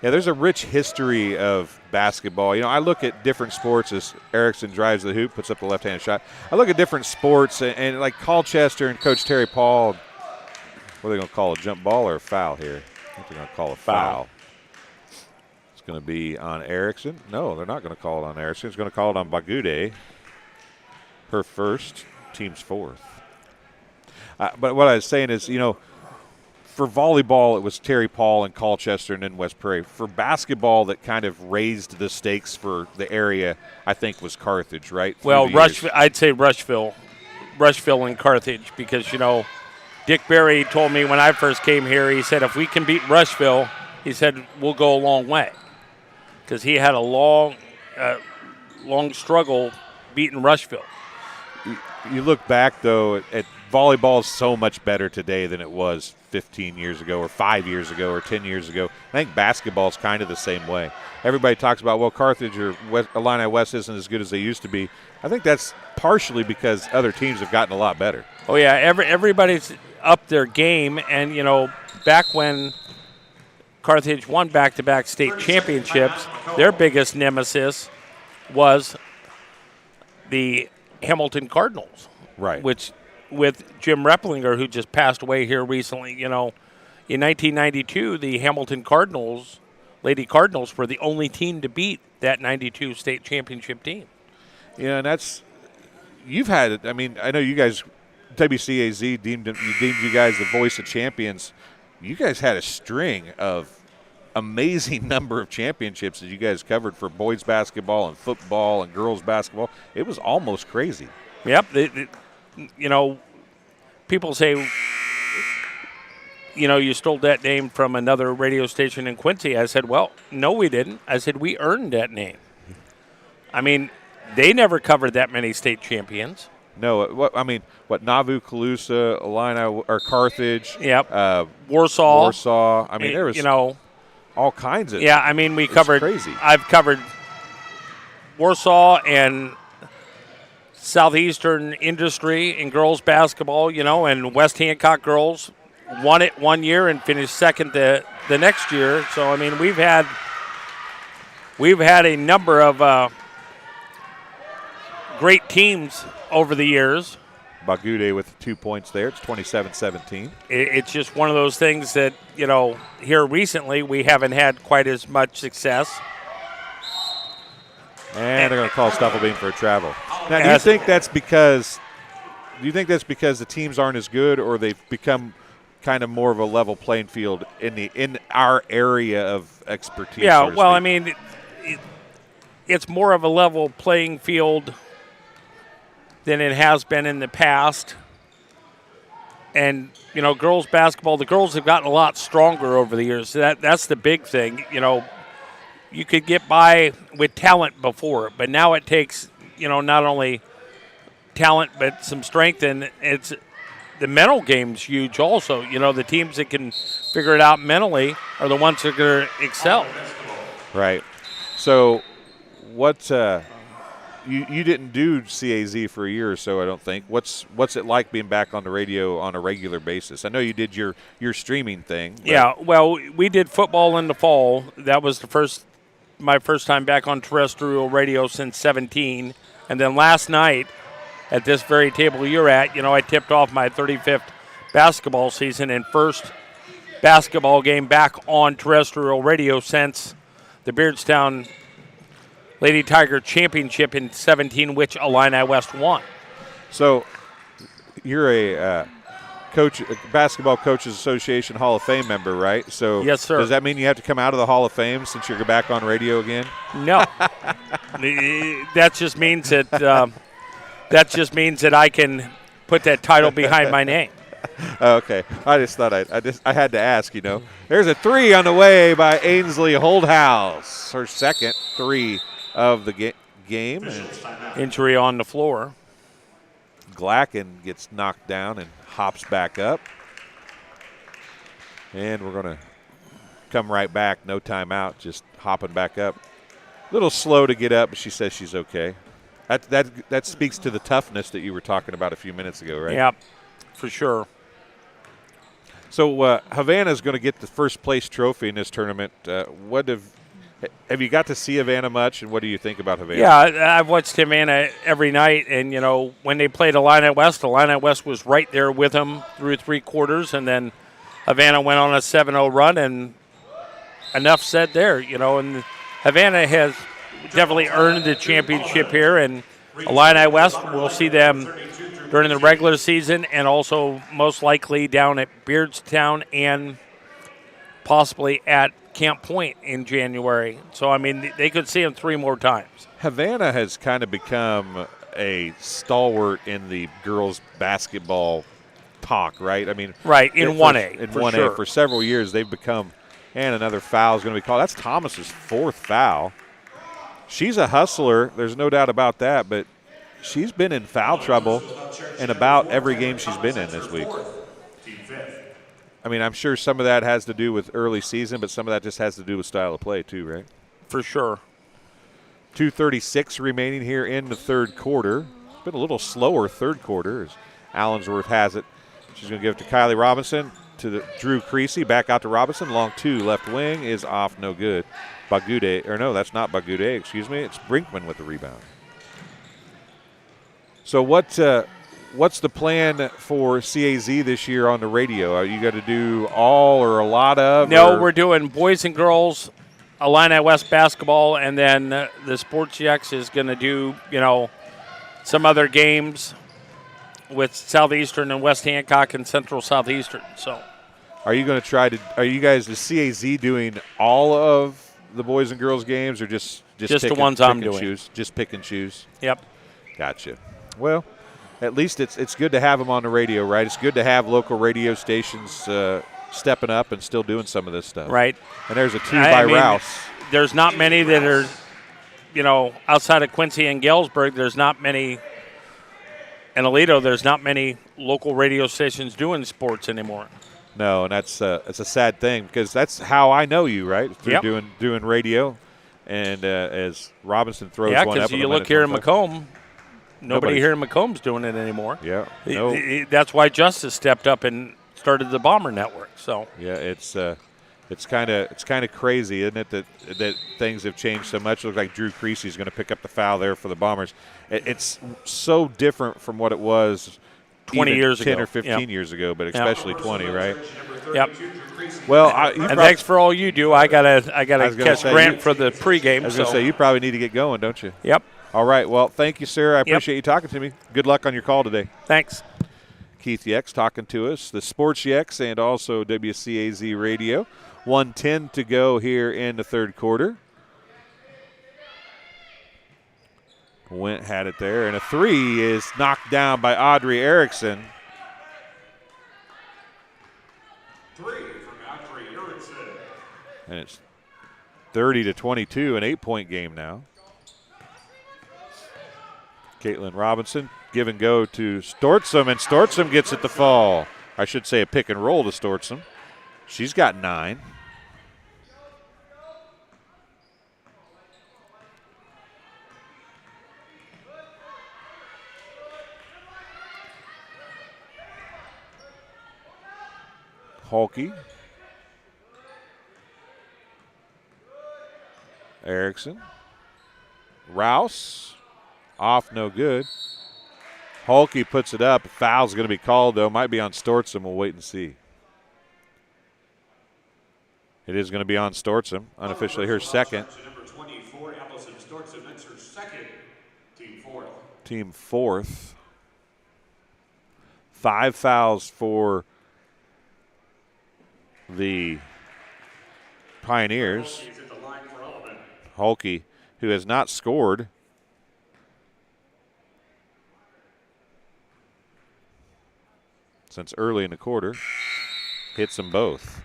Yeah, there's a rich history of basketball. You know, I look at different sports as Erickson drives the hoop, puts up the left-handed shot. I look at different sports, and like Colchester and Coach Terry Paul, what are they going to call, a jump ball or a foul here? I think they're going to call a foul. It's going to be on Erickson. No, they're not going to call it on Erickson. It's going to call it on Bagude. Her first, team's fourth. But what I was saying is, you know, for volleyball, it was Terry Paul and Colchester and then West Prairie. For basketball, that kind of raised the stakes for the area, I think, was Carthage, right? Well, I'd say Rushville and Carthage, because, you know, Dick Berry told me when I first came here, he said, if we can beat Rushville, he said, we'll go a long way. Because he had a long struggle beating Rushville. You look back, though, at volleyball is so much better today than it was 15 years ago or 5 years ago or 10 years ago. I think basketball is kind of the same way. Everybody talks about, well, Carthage or Illini West isn't as good as they used to be. I think that's partially because other teams have gotten a lot better. Oh, yeah, everybody's up their game. And, you know, back when Carthage won back-to-back state championships, their biggest nemesis was the Hamilton Cardinals. Right. Which, with Jim Repplinger, who just passed away here recently, you know, in 1992, the Hamilton Cardinals, Lady Cardinals, were the only team to beat that 92 state championship team. Yeah, and that's – you've had it. I mean, I know you guys – WCAZ deemed you guys the voice of champions. You guys had a string of amazing number of championships that you guys covered for boys basketball and football and girls basketball. It was almost crazy. Yep. You know, people say, you know, you stole that name from another radio station in Quincy. I said, well, no, we didn't. I said, we earned that name. I mean, they never covered that many state champions. No, Nauvoo, Calusa, Illini, or Carthage. Yep. Warsaw. I mean, there was, you know, all kinds of. Yeah, I mean, we covered. Crazy. I've covered Warsaw and Southeastern Industry in girls basketball, you know, and West Hancock girls won it one year and finished second the next year. So, I mean, we've had a number of great teams over the years. Bagude with 2 points there. It's 27-17. It's just one of those things that, you know, here recently we haven't had quite as much success. And they're going to call Stufflebeam for a travel. Now, do you think that's because the teams aren't as good, or they've become kind of more of a level playing field in our area of expertise? Yeah, well, I mean, it's more of a level playing field than it has been in the past. And, you know, girls basketball, the girls have gotten a lot stronger over the years. That's the big thing. You know, you could get by with talent before, but now it takes, you know, not only talent but some strength, and it's the mental game's huge also. You know, the teams that can figure it out mentally are the ones that are going to excel. Right. So what you didn't do CAZ for a year or so, I don't think. What's it like being back on the radio on a regular basis? I know you did your streaming thing. Yeah, well, we did football in the fall. That was my first time back on terrestrial radio since 17. And then last night at this very table you're at, you know, I tipped off my 35th basketball season and first basketball game back on terrestrial radio since the Beardstown Lady Tiger Championship in 17, which Illini West won. So you're a Basketball Coaches Association Hall of Fame member, right? So yes, sir. Does that mean you have to come out of the Hall of Fame since you're back on radio again? No. That just means that I can put that title behind my name. Okay. I just thought I had to ask, you know. There's a three on the way by Ainsley Holdhouse. Her second three of the game. Injury on the floor. Glacken gets knocked down and hops back up. And we're going to come right back. No timeout, just hopping back up. A little slow to get up, but she says she's okay. That speaks to the toughness that you were talking about a few minutes ago, right? Yep, for sure. So Havana's going to get the first place trophy in this tournament. Have you got to see Havana much, and what do you think about Havana? Yeah, I've watched Havana every night, and, when they played Illini West was right there with them through 3 quarters, and then Havana went on a 7-0 run, and enough said there, and Havana has definitely earned the championship here, and Illini West, we'll see them during the regular season and also most likely down at Beardstown and possibly at Camp Point in January. So, they could see them 3 more times. Havana has kind of become a stalwart in the girls' basketball talk, right? Right, in 1A. In 1A. Sure. For several years, they've become, and another foul is going to be called. That's Thomas's 4th foul. She's a hustler. There's no doubt about that, but she's been in foul trouble in about every game she's been in this week. I'm sure some of that has to do with early season, but some of that just has to do with style of play too, right? For sure. 2:36 remaining here in the third quarter. It's been a little slower third quarter as Allensworth has it. She's going to give it to Kylie Robinson, to Drew Creasy, back out to Robinson. Long 2, left wing is off, no good. That's not Bagude, excuse me. It's Brinkman with the rebound. So what's the plan for CAZ this year on the radio? Are you going to do all or a lot of? No, we're doing boys and girls, Illini West basketball, and then the Sports X is going to do, some other games with Southeastern and West Hancock and Central Southeastern. So, are you going to are you guys, the CAZ, doing all of the boys and girls games, or just the ones I'm doing? Choose? Just pick and choose? Yep. Gotcha. Well, at least it's good to have them on the radio, right? It's good to have local radio stations stepping up and still doing some of this stuff. Right. And there's a 2 by Rouse. There's not many that are, outside of Quincy and Galesburg, there's not many. In Aledo, there's not many local radio stations doing sports anymore. No, and it's a sad thing because that's how I know you, right? Through Yep. doing radio. And as Robinson throws one up. Yeah, because you look here in Macomb, nobody here in Macomb's doing it anymore. Yeah. That's why Justice stepped up and started the Bomber Network. So yeah, it's kind of crazy, isn't it, that things have changed so much. It looks like Drew Creasy's going to pick up the foul there for the Bombers. It's so different from what it was 20 years ago. 10 or 15 years ago, but especially 20, right? Yep. Well, thanks for all you do. I gotta catch Grant for the pregame. I was going to say, you probably need to get going, don't you? Yep. All right. Well, thank you, sir. I appreciate you talking to me. Good luck on your call today. Thanks. Keith Yex talking to us, the Sports Yex, and also WCAZ Radio. 1:10 to go here in the third quarter. Went had it there, and a 3 is knocked down by Audrey Erickson. 3 from Audrey Erickson. And it's 30-22, an 8-point game now. Caitlin Robinson, give and go to Stortzum, and Stortzum gets it to fall. I should say a pick and roll to Stortzum. She's got 9. Holke. Erickson. Rouse. Off, no good. Holke puts it up. A foul's going to be called, though. Might be on Stortzum. We'll wait and see. It is going to be on Stortzum. Unofficially her second. Number 24, Allison Stortzum. That's her second. Team 4th. Team 4th. 5 fouls for the Pioneers. Holke, who has not scored since early in the quarter, hits them both.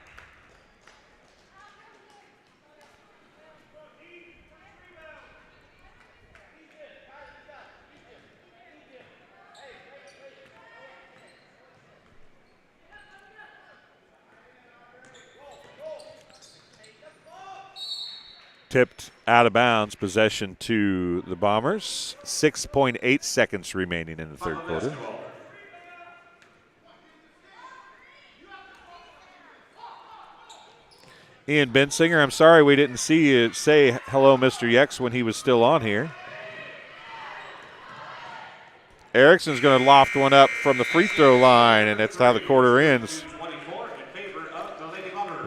Tipped out of bounds, possession to the Bombers. 6.8 seconds remaining in the third quarter. Ian Bensinger, I'm sorry we didn't see you say hello, Mr. Yex, when he was still on here. Erickson's going to loft one up from the free throw line, and that's how the quarter ends.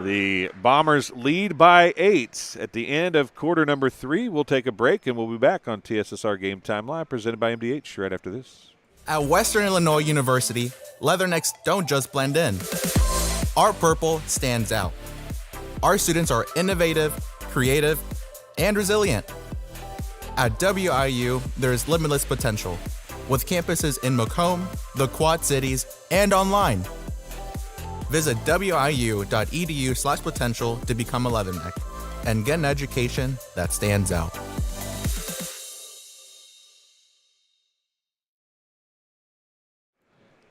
The Bombers lead by 8 at the end of quarter number 3. We'll take a break, and we'll be back on TSSR Game Time Live, presented by MDH, right after this. At Western Illinois University, Leathernecks don't just blend in. Our purple stands out. Our students are innovative, creative, and resilient. At WIU, there is limitless potential, with campuses in Macomb, the Quad Cities, and online. Visit wiu.edu/potential to become a Leatherneck and get an education that stands out.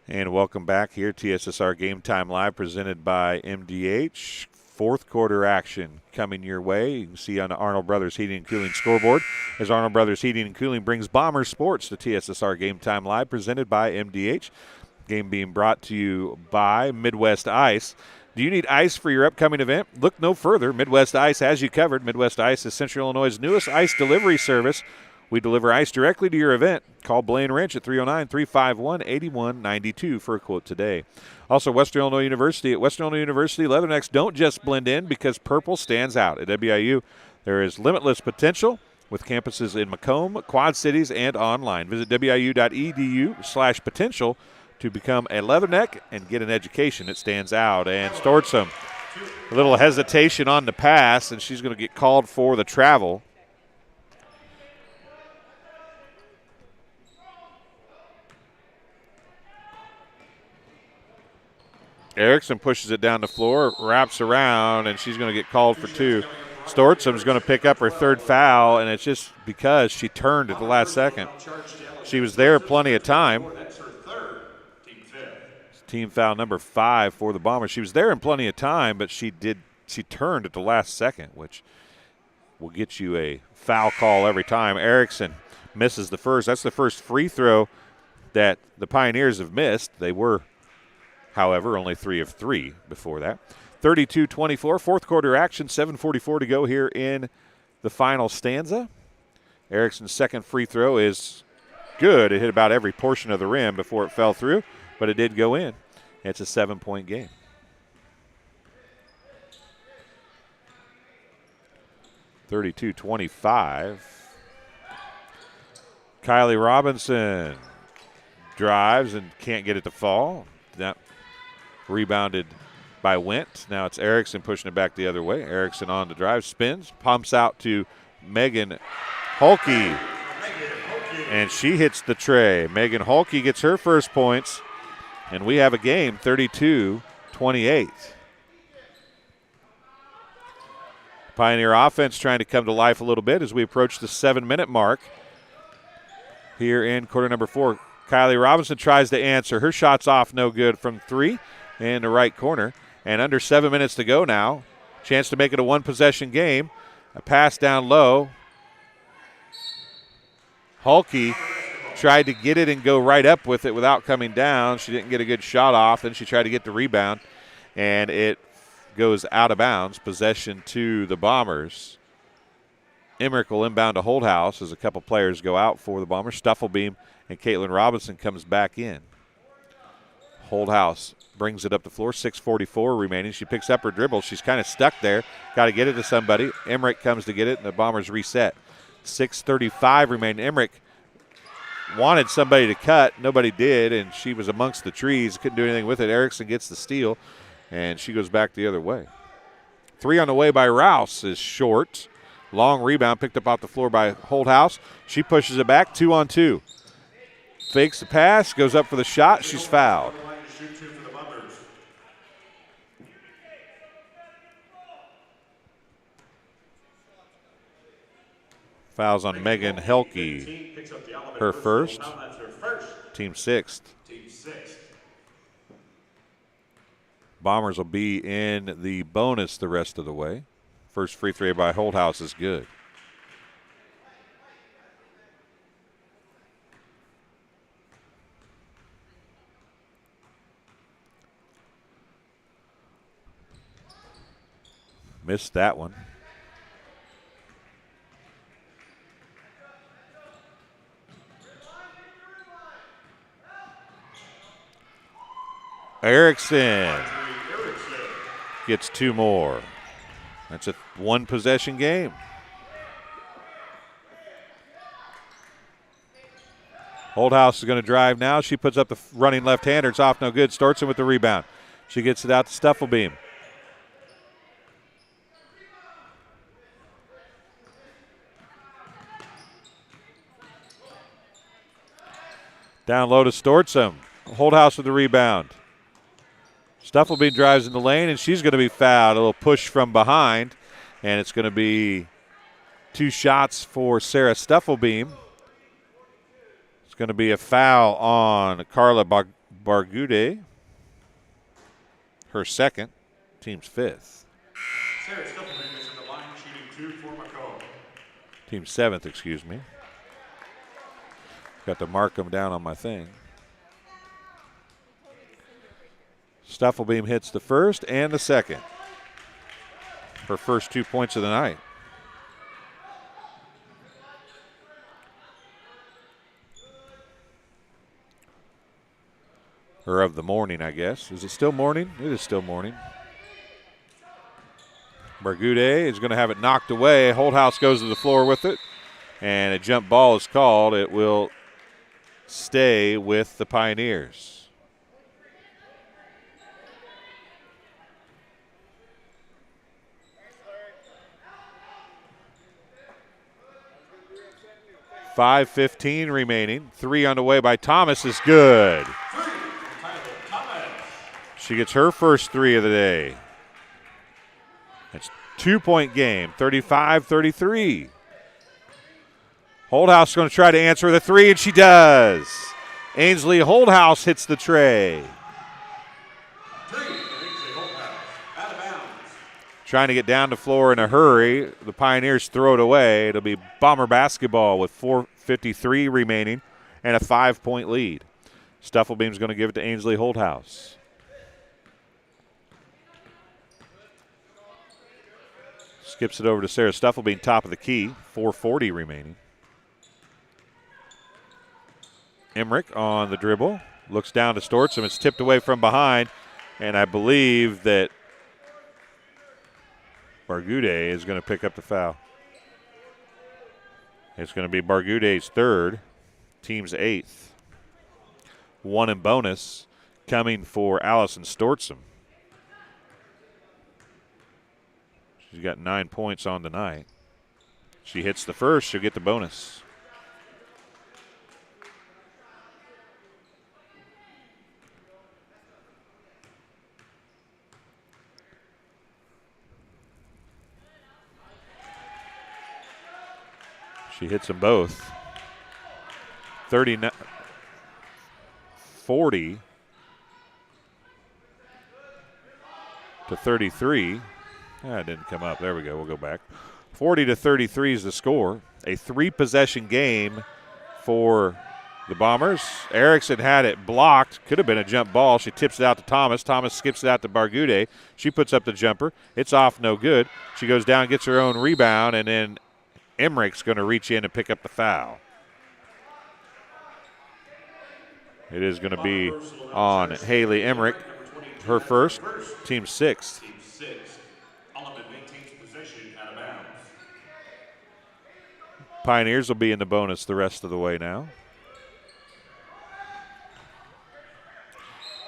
And welcome back here, TSSR Game Time Live, presented by MDH. Fourth quarter action coming your way. You can see on the Arnold Brothers Heating and Cooling scoreboard as Arnold Brothers Heating and Cooling brings Bomber Sports to TSSR Game Time Live, presented by MDH. Game being brought to you by Midwest Ice. Do you need ice for your upcoming event? Look no further. Midwest Ice has you covered. Midwest Ice is Central Illinois' newest ice delivery service. We deliver ice directly to your event. Call Blaine Wrench at 309-351-8192 for a quote today. Also, Western Illinois University. At Western Illinois University, Leathernecks don't just blend in because purple stands out. At WIU, there is limitless potential with campuses in Macomb, Quad Cities, and online. Visit wiu.edu/potential to become a Leatherneck and get an education that stands out. And Stortsom, a little hesitation on the pass, and she's going to get called for the travel. Erickson pushes it down the floor, wraps around, and she's going to get called for 2. Stortsom's going to pick up her third foul, and it's just because she turned at the last second. She was there plenty of time. Team foul number 5 for the Bombers. She was there in plenty of time, but she turned at the last second, which will get you a foul call every time. Erickson misses the first. That's the first free throw that the Pioneers have missed. They were, however, only 3 of 3 before that. 32-24, fourth quarter action, 7:44 to go here in the final stanza. Erickson's second free throw is good. It hit about every portion of the rim before it fell through, but it did go in. It's a 7-point game. (32-25). Kylie Robinson drives and can't get it to fall. That rebounded by Went. Now it's Erickson pushing it back the other way. Erickson on the drive, spins, pumps out to Megan Hulke, and she hits the tray. Megan Hulke gets her first points, and we have a game, 32-28. Pioneer offense trying to come to life a little bit as we approach the 7-minute mark here in quarter number 4. Kylie Robinson tries to answer. Her shot's off, no good from 3 in the right corner. And under 7 minutes to go now. Chance to make it a one-possession game. A pass down low. Hulke tried to get it and go right up with it without coming down. She didn't get a good shot off. Then she tried to get the rebound, and it goes out of bounds. Possession to the Bombers. Emmerich will inbound to Holdhouse as a couple players go out for the Bombers. Stuffelbeam and Caitlin Robinson comes back in. Holdhouse brings it up the floor, 6:44 remaining. She picks up her dribble. She's kind of stuck there. Got to get it to somebody. Emmerich comes to get it, and the Bombers reset. 6:35 remaining. Emmerich wanted somebody to cut. Nobody did, and she was amongst the trees. Couldn't do anything with it. Erickson gets the steal, and she goes back the other way. 3 on the way by Rouse is short. Long rebound picked up off the floor by Holdhouse. She pushes it back, 2-on-2. Fakes the pass, goes up for the shot. She's fouled. Fouls on Megan Helke, her first, team sixth. Bombers will be in the bonus the rest of the way. First free throw by Holdhouse is good. Missed that one. Erickson gets 2 more. That's a 1-possession game. Holdhouse is going to drive now. She puts up the running left-hander. It's off, no good. Stortson with the rebound. She gets it out to Stuffelbeam. Down low to Stortson. Holdhouse with the rebound. Stuffelbeam drives in the lane, and she's going to be fouled. A little push from behind, and it's going to be 2 shots for Sarah Stuffelbeam. It's going to be a foul on Carla Bargude. Her second, team's 5th. Sarah Stuffelbeam is in the line shooting 2 for Macomb. Team 7th, excuse me. Got to mark them down on my thing. Stuffelbeam hits the first and the second. Her first 2 points of the night. Or of the morning, I guess. Is it still morning? It is still morning. Bargude is going to have it knocked away. Holdhouse goes to the floor with it. And a jump ball is called. It will stay with the Pioneers. .5:15 remaining. 3 on the way by Thomas is good. She gets her first 3 of the day. It's 2-point game, 35-33. Holdhouse is going to try to answer the 3, and she does. Ainsley Holdhouse hits the tray. Trying to get down the floor in a hurry. The Pioneers throw it away. It'll be Bomber basketball with 4:53 remaining and a 5-point lead. Stuffelbeam's going to give it to Ainsley Holdhouse. Skips it over to Sarah Stuffelbeam, top of the key. 4:40 remaining. Emmerich on the dribble. Looks down to Stortson. It's tipped away from behind. And I believe that Bargude is going to pick up the foul. It's going to be Bargude's 3rd, team's 8th. 1 in bonus coming for Allison Stortson. She's got 9 points on the night. She hits the first, she'll get the bonus. She hits them both. 40 to 33. It didn't come up. There we go. We'll go back. 40 to 33 is the score. A 3-possession game for the Bombers. Erickson had it blocked. Could have been a jump ball. She tips it out to Thomas. Thomas skips it out to Bargude. She puts up the jumper. It's off, no good. She goes down, gets her own rebound, and then Emmerich's going to reach in and pick up the foul. It is going to be on Haley Emmerich, her first, team 6th. Team 6. Alleman maintains possession out of bounds. Pioneers will be in the bonus the rest of the way now.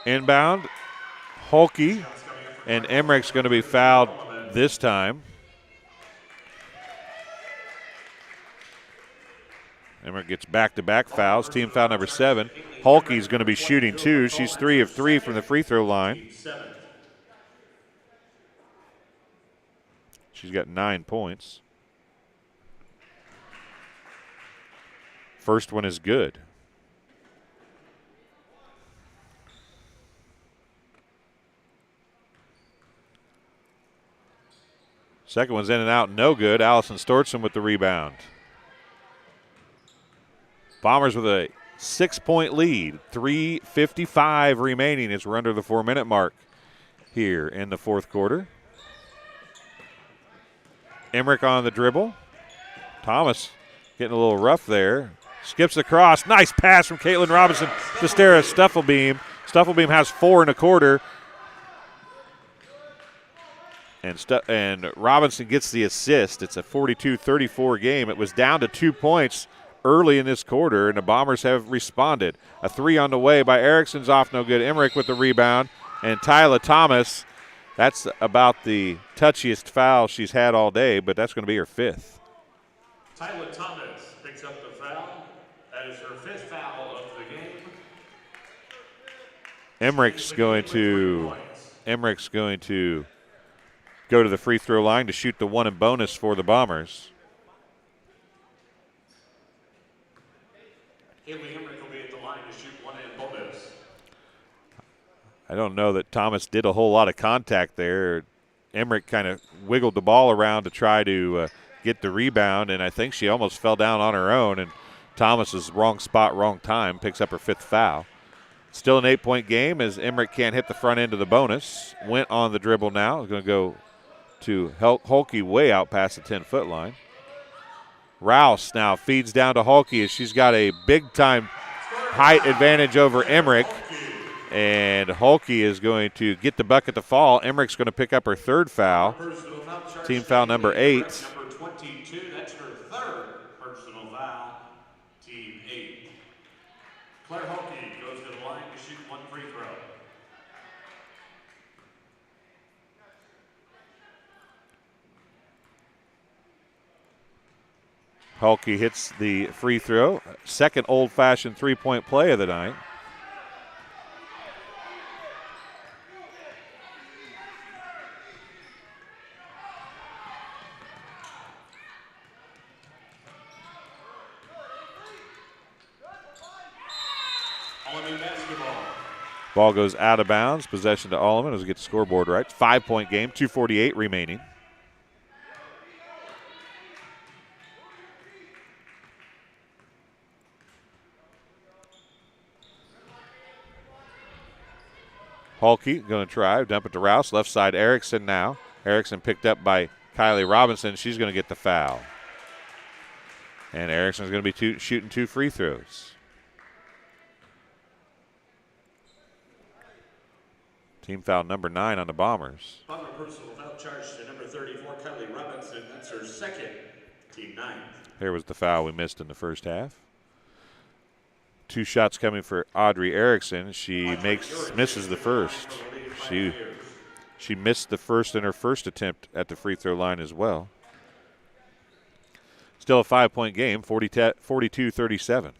Inbound, Holke, and Emmerich's going to be fouled this time. Emmerich gets back-to-back fouls. Team foul number 7. Holke's going to be shooting 2. She's 3 of 3 from the free throw line. She's got 9 points. First one is good. Second one's in and out, no good. Allison Stortson with the rebound. Bombers with a 6-point lead. 3:55 remaining as we're under the 4-minute mark here in the fourth quarter. Emmerich on the dribble. Thomas getting a little rough there. Skips across. Nice pass from Caitlin Robinson to Stara Stuffelbeam. Stuffelbeam has 4 and a quarter. And Robinson gets the assist. It's a 42-34 game. It was down to 2 points early in this quarter, and the Bombers have responded. A 3 on the way by Erickson's off no good. Emmerich with the rebound. And Tyla Thomas, that's about the touchiest foul she's had all day, but that's going to be her 5th. Tyla Thomas picks up the foul. That is her 5th foul of the game. Emmerich's going to go to the free throw line to shoot the 1 and bonus for the Bombers. Haley Emmerich will be at the line to shoot 1 and bonus. I don't know that Thomas did a whole lot of contact there. Emmerich kind of wiggled the ball around to try to get the rebound, and I think she almost fell down on her own, and Thomas's wrong spot, wrong time, picks up her 5th foul. Still an 8-point game as Emmerich can't hit the front end of the bonus. Went on the dribble now. Is going to go to Hulke way out past the 10-foot line. Rouse now feeds down to Hulke as she's got a big-time height advantage over Emmerich. And Hulke is going to get the bucket to fall. Emmerich's going to pick up her 3rd foul. Team foul number 8. Number 22, that's her 3rd personal foul. Team 8. Claire Hulke goes to the line to shoot 1 free throw. Hulke hits the free throw. 2nd old-fashioned 3-point play of the night. Alleman basketball. Ball goes out of bounds. Possession to Alleman as we get the scoreboard right. 5-point game, 2:48 remaining. Hulke going to try, dump it to Rouse. Left side, Erickson now. Erickson picked up by Kylie Robinson. She's going to get the foul. And Erickson's going to be shooting 2 free throws. Team foul number 9 on the Bombers. Bomber personal foul charge to number 34, Kylie Robinson. That's her 2nd. Team 9. Here was the foul we missed in the first half. 2 shots coming for Audrey Erickson. She misses the first. She missed the first in her first attempt at the free throw line as well. Still a 5-point game, 42-37.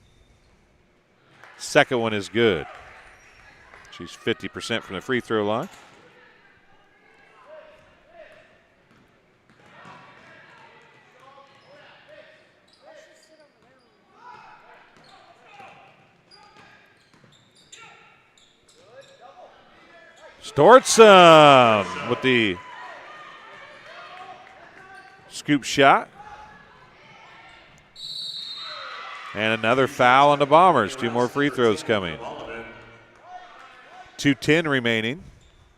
Second one is good. She's 50% from the free throw line. Stortzum with the scoop shot. And another foul on the Bombers. 2 more free throws coming. 2:10 remaining.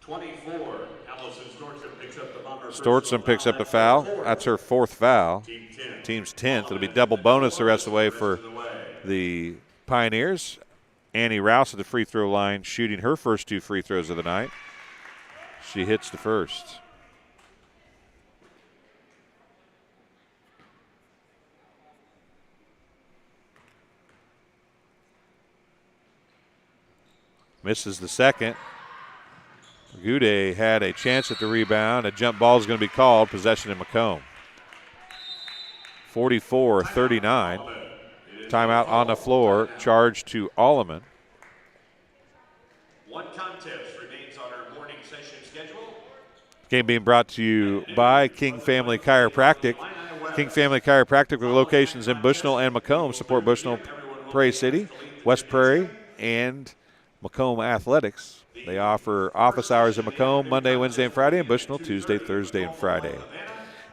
24. Allison Stortzum picks up the Bomber. Stortzum picks up the foul. That's her 4th foul. Team's 10th. It'll be double bonus the rest of the way for the Pioneers. Annie Rouse at the free throw line, shooting her first 2 free throws of the night. She hits the first. Misses the second. Gude had a chance at the rebound. A jump ball is going to be called. Possession in Macomb. 44-39. Timeout on the floor. Charge to Alleman. 1 contest remains on our morning session schedule. Game being brought to you by King Family Chiropractic. King Family Chiropractic with locations in Bushnell and Macomb. Support Bushnell-Prairie City, West Prairie, and Macomb Athletics. They offer office hours in Macomb Monday, Wednesday, and Friday, and Bushnell Tuesday, Thursday, and Friday.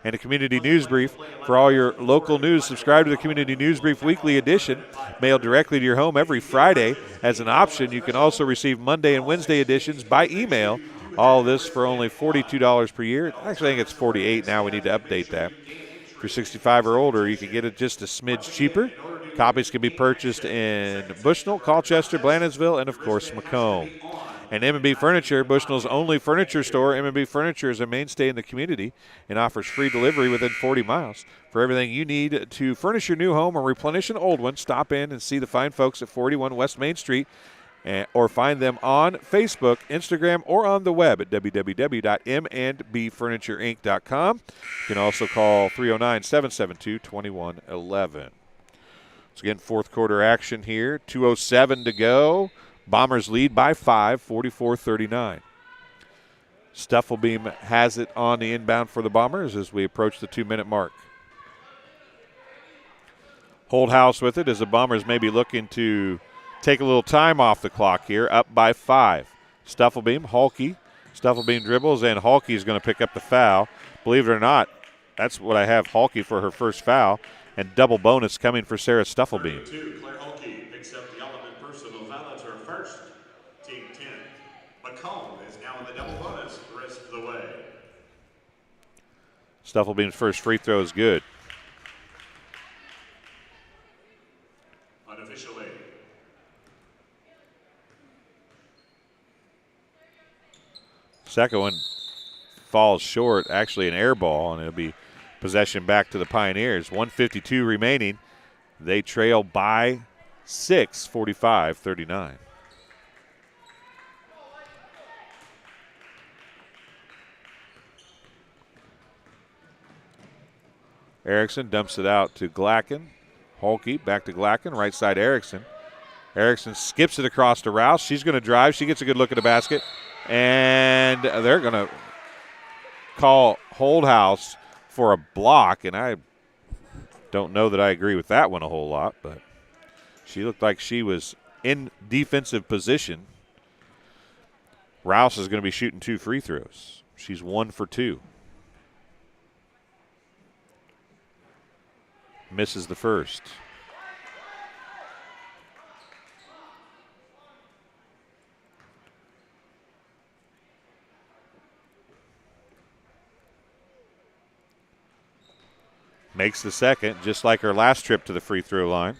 And a community news brief for all your local news. Subscribe to the Community News Brief Weekly Edition, mailed directly to your home every Friday. As an option, you can also receive Monday and Wednesday editions by email All this for only $42 per year. Actually, I think it's $48 now. We need to update that. If you're 65 or older, you can get it just a smidge cheaper. Copies can be purchased in Bushnell, Colchester, Blandonsville, and, of course, Macomb. And M&B Furniture, Bushnell's only furniture store. M&B Furniture is a mainstay in the community and offers free delivery within 40 miles. For everything you need to furnish your new home or replenish an old one, stop in and see the fine folks at 41 West Main Street, or find them on Facebook, Instagram, or on the web at www.mandbfurnitureinc.com. You can also call 309-772-2111. So again, fourth quarter action here. 2:07 to go. Bombers lead by 5, 44-39. Stuffelbeam has it on the inbound for the Bombers as we approach the 2-minute mark. Holdhouse with it as the Bombers may be looking to take a little time off the clock here, up by 5. Stuffelbeam, Halke. Stuffelbeam dribbles, and Halke is going to pick up the foul. Believe it or not, that's what I have Halke for her first foul, and double bonus coming for Sarah Stuffelbeam. Claire Halke picks up the Alleman personal foul. That's her first. Team 10. Macomb is now in the double bonus the rest of the way. Stuffelbeam's first free throw is good. Unofficially. Second one falls short, actually an air ball, and it'll be possession back to the Pioneers. 1:52 remaining. They trail by 6, 45-39. Erickson dumps it out to Glacken. Halke back to Glacken, right side Erickson. Erickson skips it across to Rouse. She's going to drive. She gets a good look at the basket. And they're going to call Holdhouse for a block, and I don't know that I agree with that one a whole lot, but she looked like she was in defensive position. Rouse is going to be shooting 2 free throws. She's 1 for 2. Misses the first. Makes the second, just like her last trip to the free throw line.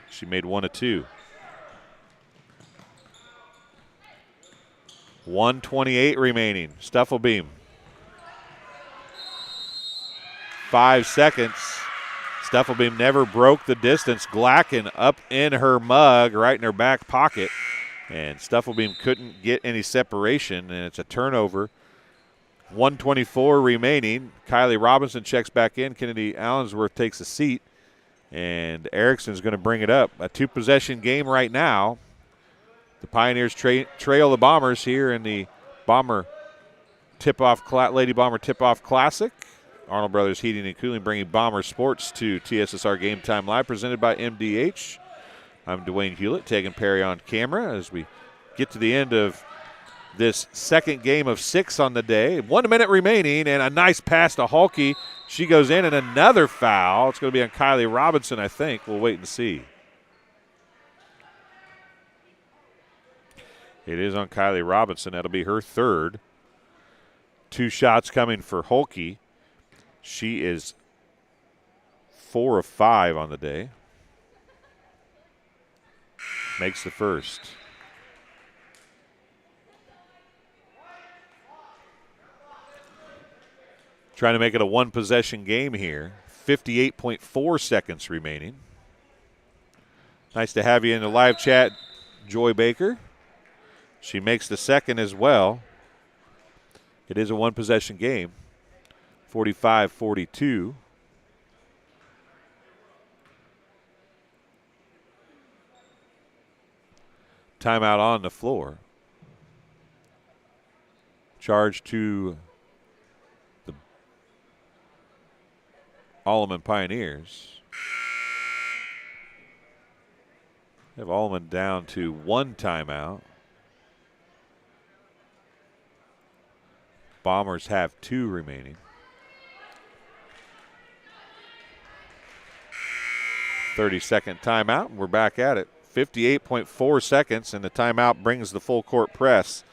She made 1 of 2. 1:28 remaining. Stuffelbeam. 5 seconds. Stuffelbeam never broke the distance. Glacken up in her mug, right in her back pocket. And Stuffelbeam couldn't get any separation, and it's a turnover. 1:24 remaining. Kylie Robinson checks back in. Kennedy Allensworth takes a seat. And Erickson's going to bring it up. A 2-possession game right now. The Pioneers trail the Bombers here in the Bomber tip-off, Lady Bomber Tip-Off Classic. Arnold Brothers Heating and Cooling bringing Bomber Sports to TSSR Game Time Live, presented by MDH. I'm Dwayne Hulett, taking Perry on camera as we get to the end of this second game of 6 on the day. 1 minute remaining, and a nice pass to Halke. She goes in, and another foul. It's going to be on Kylie Robinson, I think. We'll wait and see. It is on Kylie Robinson. That'll be her third. 2 shots coming for Halke. She is 4 of 5 on the day. Makes the first. Trying to make it a 1-possession game here. 58.4 seconds remaining. Nice to have you in the live chat, Joy Baker. She makes the second as well. It is a 1-possession game. 45-42. Timeout on the floor. Charge to the Alleman Pioneers. They have Alleman down to 1 timeout. Bombers have 2 remaining. 30-second timeout, and we're back at it. 58.4 seconds, and the timeout brings the full court press.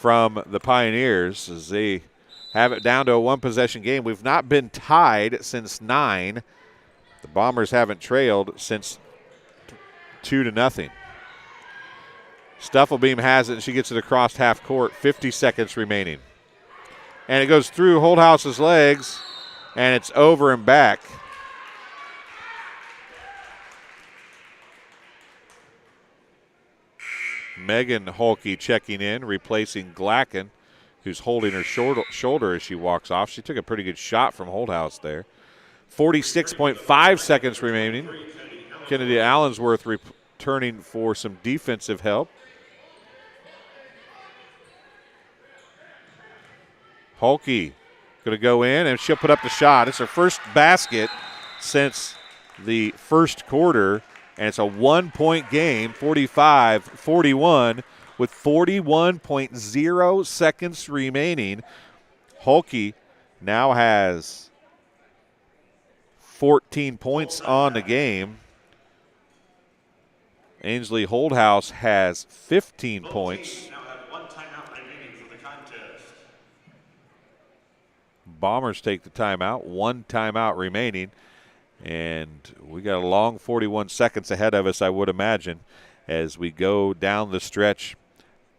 from the Pioneers as they have it down to a one-possession game. We've not been tied since 9. The Bombers haven't trailed since 2-0. Stuffelbeam has it, and she gets it across half court. 50 seconds remaining. And it goes through Holthouse's legs, and it's over and back. Megan Holke checking in, replacing Glacken, who's holding her shoulder as she walks off. She took a pretty good shot from Holthouse there. 46.5 seconds remaining. Kennedy Allensworth returning for some defensive help. Holke going to go in, and she'll put up the shot. It's her first basket since the first quarter, and it's a 1-point game, 45-41, with 41.0 seconds remaining. Holke now has 14 points on the game. Ainsley Holdhouse has 15 points. Bombers take the timeout, 1 timeout remaining, and we got a long 41 seconds ahead of us, I would imagine, as we go down the stretch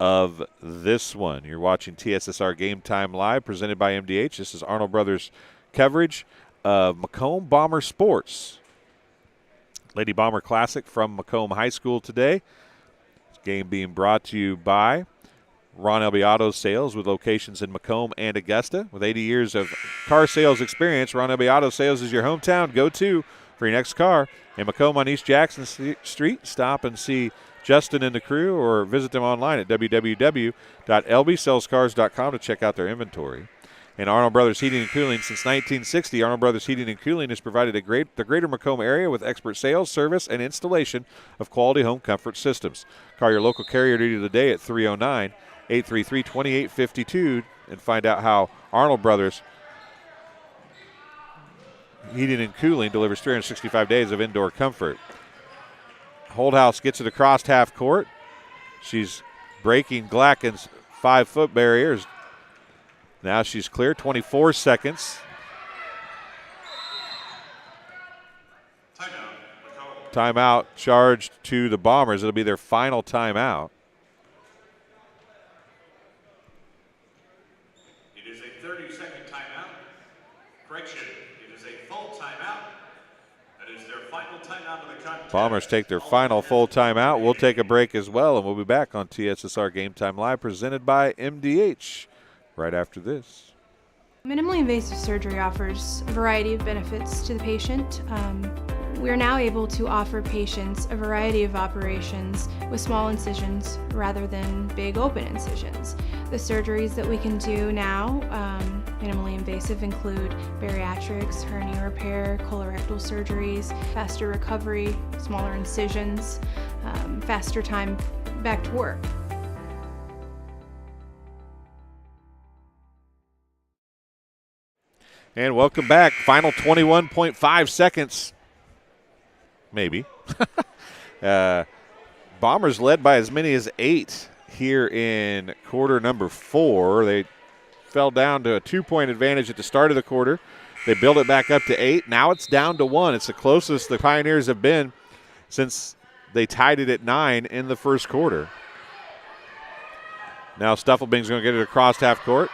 of this one. You're watching TSSR Game Time Live, presented by MDH. This is Arnold Brothers coverage of Macomb Bomber Sports. Lady Bomber Classic from Macomb High School today. This game being brought to you by Ron Elby Auto Sales, with locations in Macomb and Augusta. With 80 years of car sales experience, Ron Elby Auto Sales is your hometown go-to for your next car. In Macomb on East Jackson Street, stop and see Justin and the crew, or visit them online at www.lbsalescars.com to check out their inventory. And Arnold Brothers Heating and Cooling, since 1960, Arnold Brothers Heating and Cooling has provided the greater Macomb area with expert sales, service, and installation of quality home comfort systems. Call your local carrier today at 309-833-2852 and find out how Arnold Brothers Heating and Cooling delivers 365 days of indoor comfort. Holdhouse gets it across half court. She's breaking Glacken's 5-foot barriers. Now she's clear, 24 seconds. Timeout charged to the Bombers. It'll be their final timeout. It is a 30-second timeout. Correction, it is a full timeout. That is their final timeout of the contest. Bombers take their final full timeout. We'll take a break as well, and we'll be back on TSSR Game Time Live, presented by MDH, right after this. Minimally invasive surgery offers a variety of benefits to the patient. We are now able to offer patients a variety of operations with small incisions rather than big open incisions. The surgeries that we can do now, minimally invasive, include bariatrics, hernia repair, colorectal surgeries, faster recovery, smaller incisions, faster time back to work. And welcome back. Final 21.5 seconds. Maybe. Bombers led by as many as 8 here in quarter number 4. They fell down to a 2-point advantage at the start of the quarter. They built it back up to 8. Now it's down to 1. It's the closest the Pioneers have been since they tied it at 9 in the first quarter. Now Stuffelbing's going to get it across half court.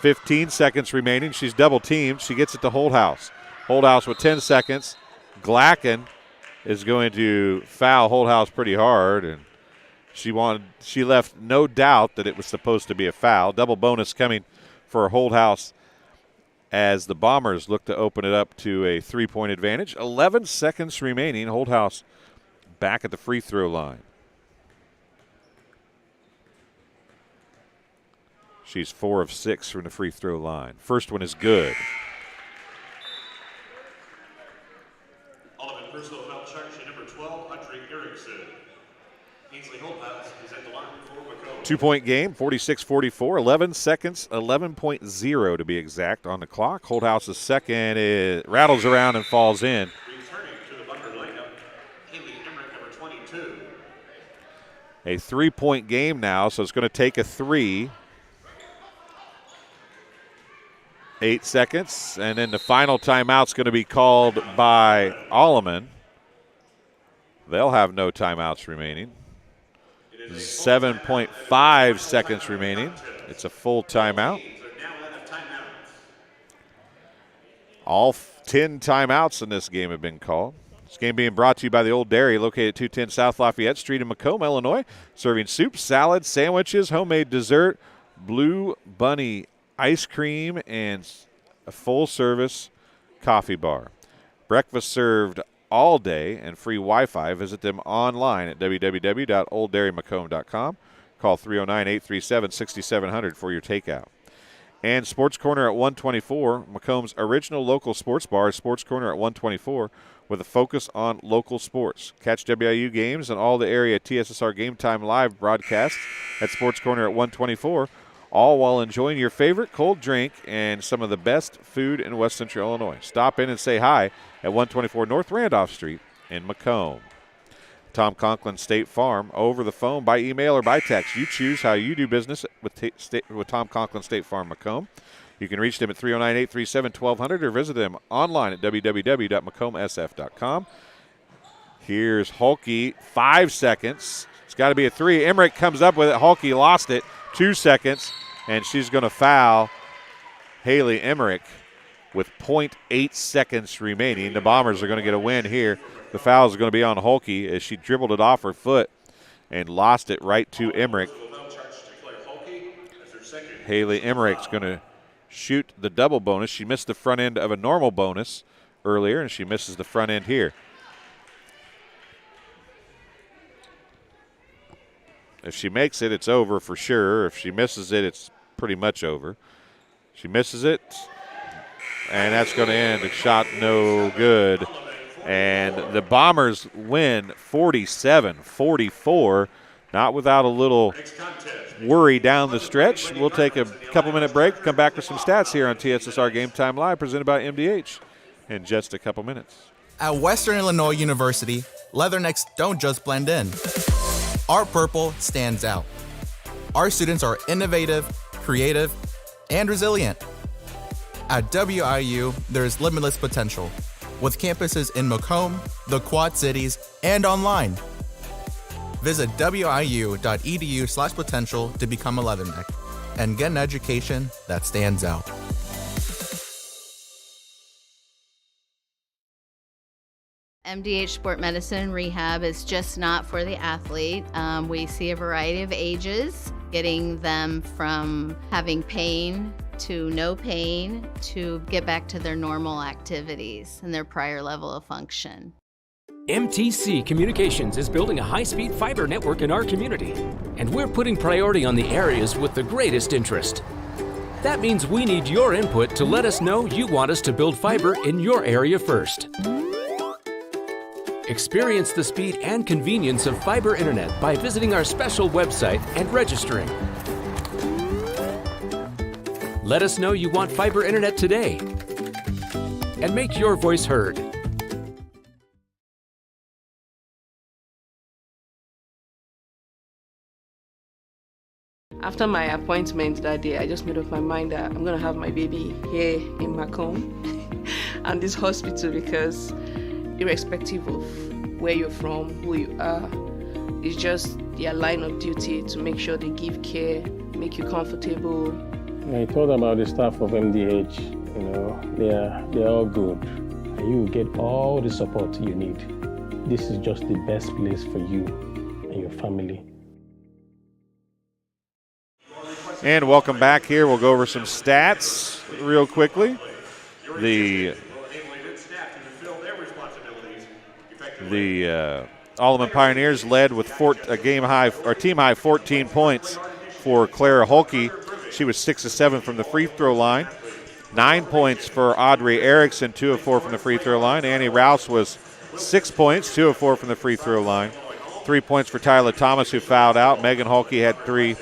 15 seconds remaining. She's double teamed. She gets it to Holdhouse. Holdhouse with 10 seconds. Glacken is going to foul Holdhouse pretty hard, and she left no doubt that it was supposed to be a foul. Double bonus coming for Holdhouse as the Bombers look to open it up to a 3-point advantage. 11 seconds remaining. Holdhouse back at the free throw line. She's 4 of 6 from the free throw line. First one is good. Alleman personal foul charge to number 12, Audrey Erickson. Ainsley Holthouse is at the line for Macomb. 2-point game, 46-44, 11 seconds, 11.0 to be exact on the clock. Holthouse's second rattles around and falls in. Returning to the Bunker lineup, Haley Emmerich, number 22. A 3-point game now, so it's going to take a 3. 8 seconds, and then the final timeout's going to be called by Alleman. They'll have no timeouts remaining. 7.5 seconds remaining. It's a full timeout. All 10 timeouts in this game have been called. This game being brought to you by the Old Dairy, located at 210 South Lafayette Street in Macomb, Illinois, serving soup, salads, sandwiches, homemade dessert, Blue Bunny ice cream, and a full-service coffee bar. Breakfast served all day and free Wi-Fi. Visit them online at www.olddairymacomb.com. Call 309-837-6700 for your takeout. And Sports Corner at 124, Macomb's original local sports bar is Sports Corner at 124 with a focus on local sports. Catch WIU games and all the area TSSR Game Time live broadcasts at Sports Corner at 124, all while enjoying your favorite cold drink and some of the best food in West Central Illinois. Stop in and say hi at 124 North Randolph Street in Macomb. Tom Conklin State Farm, over the phone, by email, or by text. You choose how you do business with Tom Conklin State Farm Macomb. You can reach them at 309-837-1200 or visit them online at www.macombsf.com. Here's Hulke, 5 seconds. It's got to be a 3. Emmerich comes up with it. Hulke lost it, 2 seconds, and she's going to foul Haley Emmerich with 0.8 seconds remaining. The Bombers are going to get a win here. The foul is going to be on Hulke as she dribbled it off her foot and lost it right to Emmerich. Haley Emmerich's going to shoot the double bonus. She missed the front end of a normal bonus earlier, and she misses the front end here. If she makes it, it's over for sure. If she misses it, it's pretty much over. She misses it, and that's going to end. The shot no good. And the Bombers win 47-44, not without a little worry down the stretch. We'll take a couple-minute break, come back with some stats here on TSSR Game Time Live, presented by MDH, in just a couple minutes. At Western Illinois University, leathernecks don't just blend in. Our purple stands out. Our students are innovative, creative, and resilient. At WIU, there is limitless potential, with campuses in Macomb, the Quad Cities, and online. Visit wiu.edu/potential to become a leatherneck and get an education that stands out. MDH Sport Medicine Rehab is just not for the athlete. We see a variety of ages, getting them from having pain to no pain to get back to their normal activities and their prior level of function. MTC Communications is building a high-speed fiber network in our community, and we're putting priority on the areas with the greatest interest. That means we need your input to let us know you want us to build fiber in your area first. Experience the speed and convenience of fiber internet by visiting our special website and registering. Let us know you want fiber internet today and make your voice heard. After my appointment that day, I just made up my mind that I'm going to have my baby here in Macomb and this hospital, because irrespective of where you're from, who you are, it's just their line of duty to make sure they give care, make you comfortable. I thought about the staff of MDH, they're all good. And you get all the support you need. This is just the best place for you and your family. And welcome back here. We'll go over some stats real quickly. The Alleman Pioneers led with team high 14 points for Clara Hulke. She was 6 of 7 from the free throw line. 9 points for Audrey Erickson, 2 of 4 from the free throw line. Annie Rouse was 6 points, 2 of 4 from the free throw line. 3 points for Tyler Thomas, who fouled out. Megan Hulke had 3,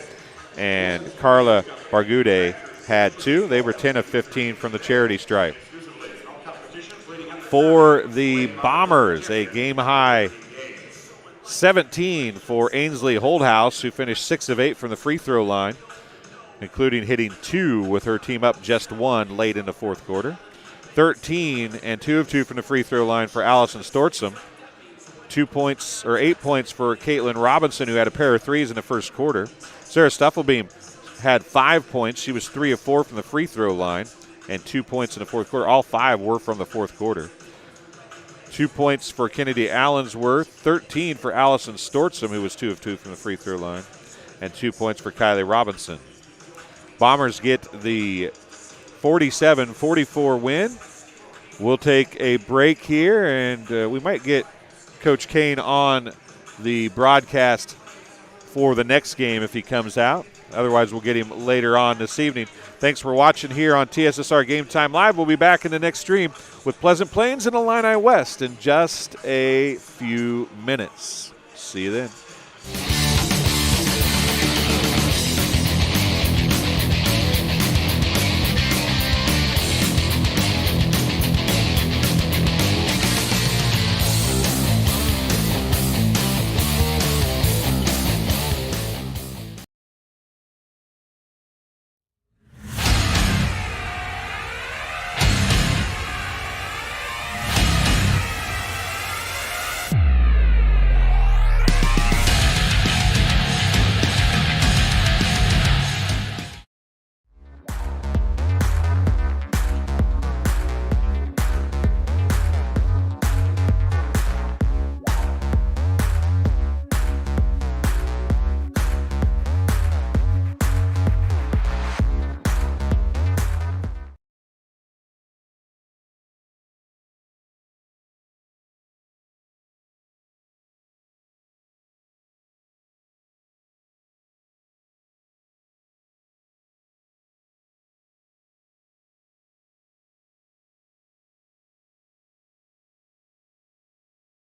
and Carla Bargude had 2. They were 10 of 15 from the charity stripe. For the Bombers, a game-high 17 for Ainsley Holdhouse, who finished 6 of 8 from the free throw line. including hitting 2 with her team up just 1 late in the fourth quarter. 13 and 2 of 2 from the free throw line for Allison Stortzum. 8 points for Caitlin Robinson, who had a pair of threes in the first quarter. Sarah Stuffelbeam had 5 points. She was 3 of 4 from the free throw line and 2 points in the fourth quarter. All 5 were from the fourth quarter. 2 points for Kennedy Allensworth, 13 for Allison Stortzum, who was 2 of 2 from the free throw line, and 2 points for Kylie Robinson. Bombers get the 47-44 win. We'll take a break here, and we might get Coach Kane on the broadcast for the next game if he comes out. Otherwise, we'll get him later on this evening. Thanks for watching here on TSSR Game Time Live. We'll be back in the next stream with Pleasant Plains and Illini West in just a few minutes. See you then.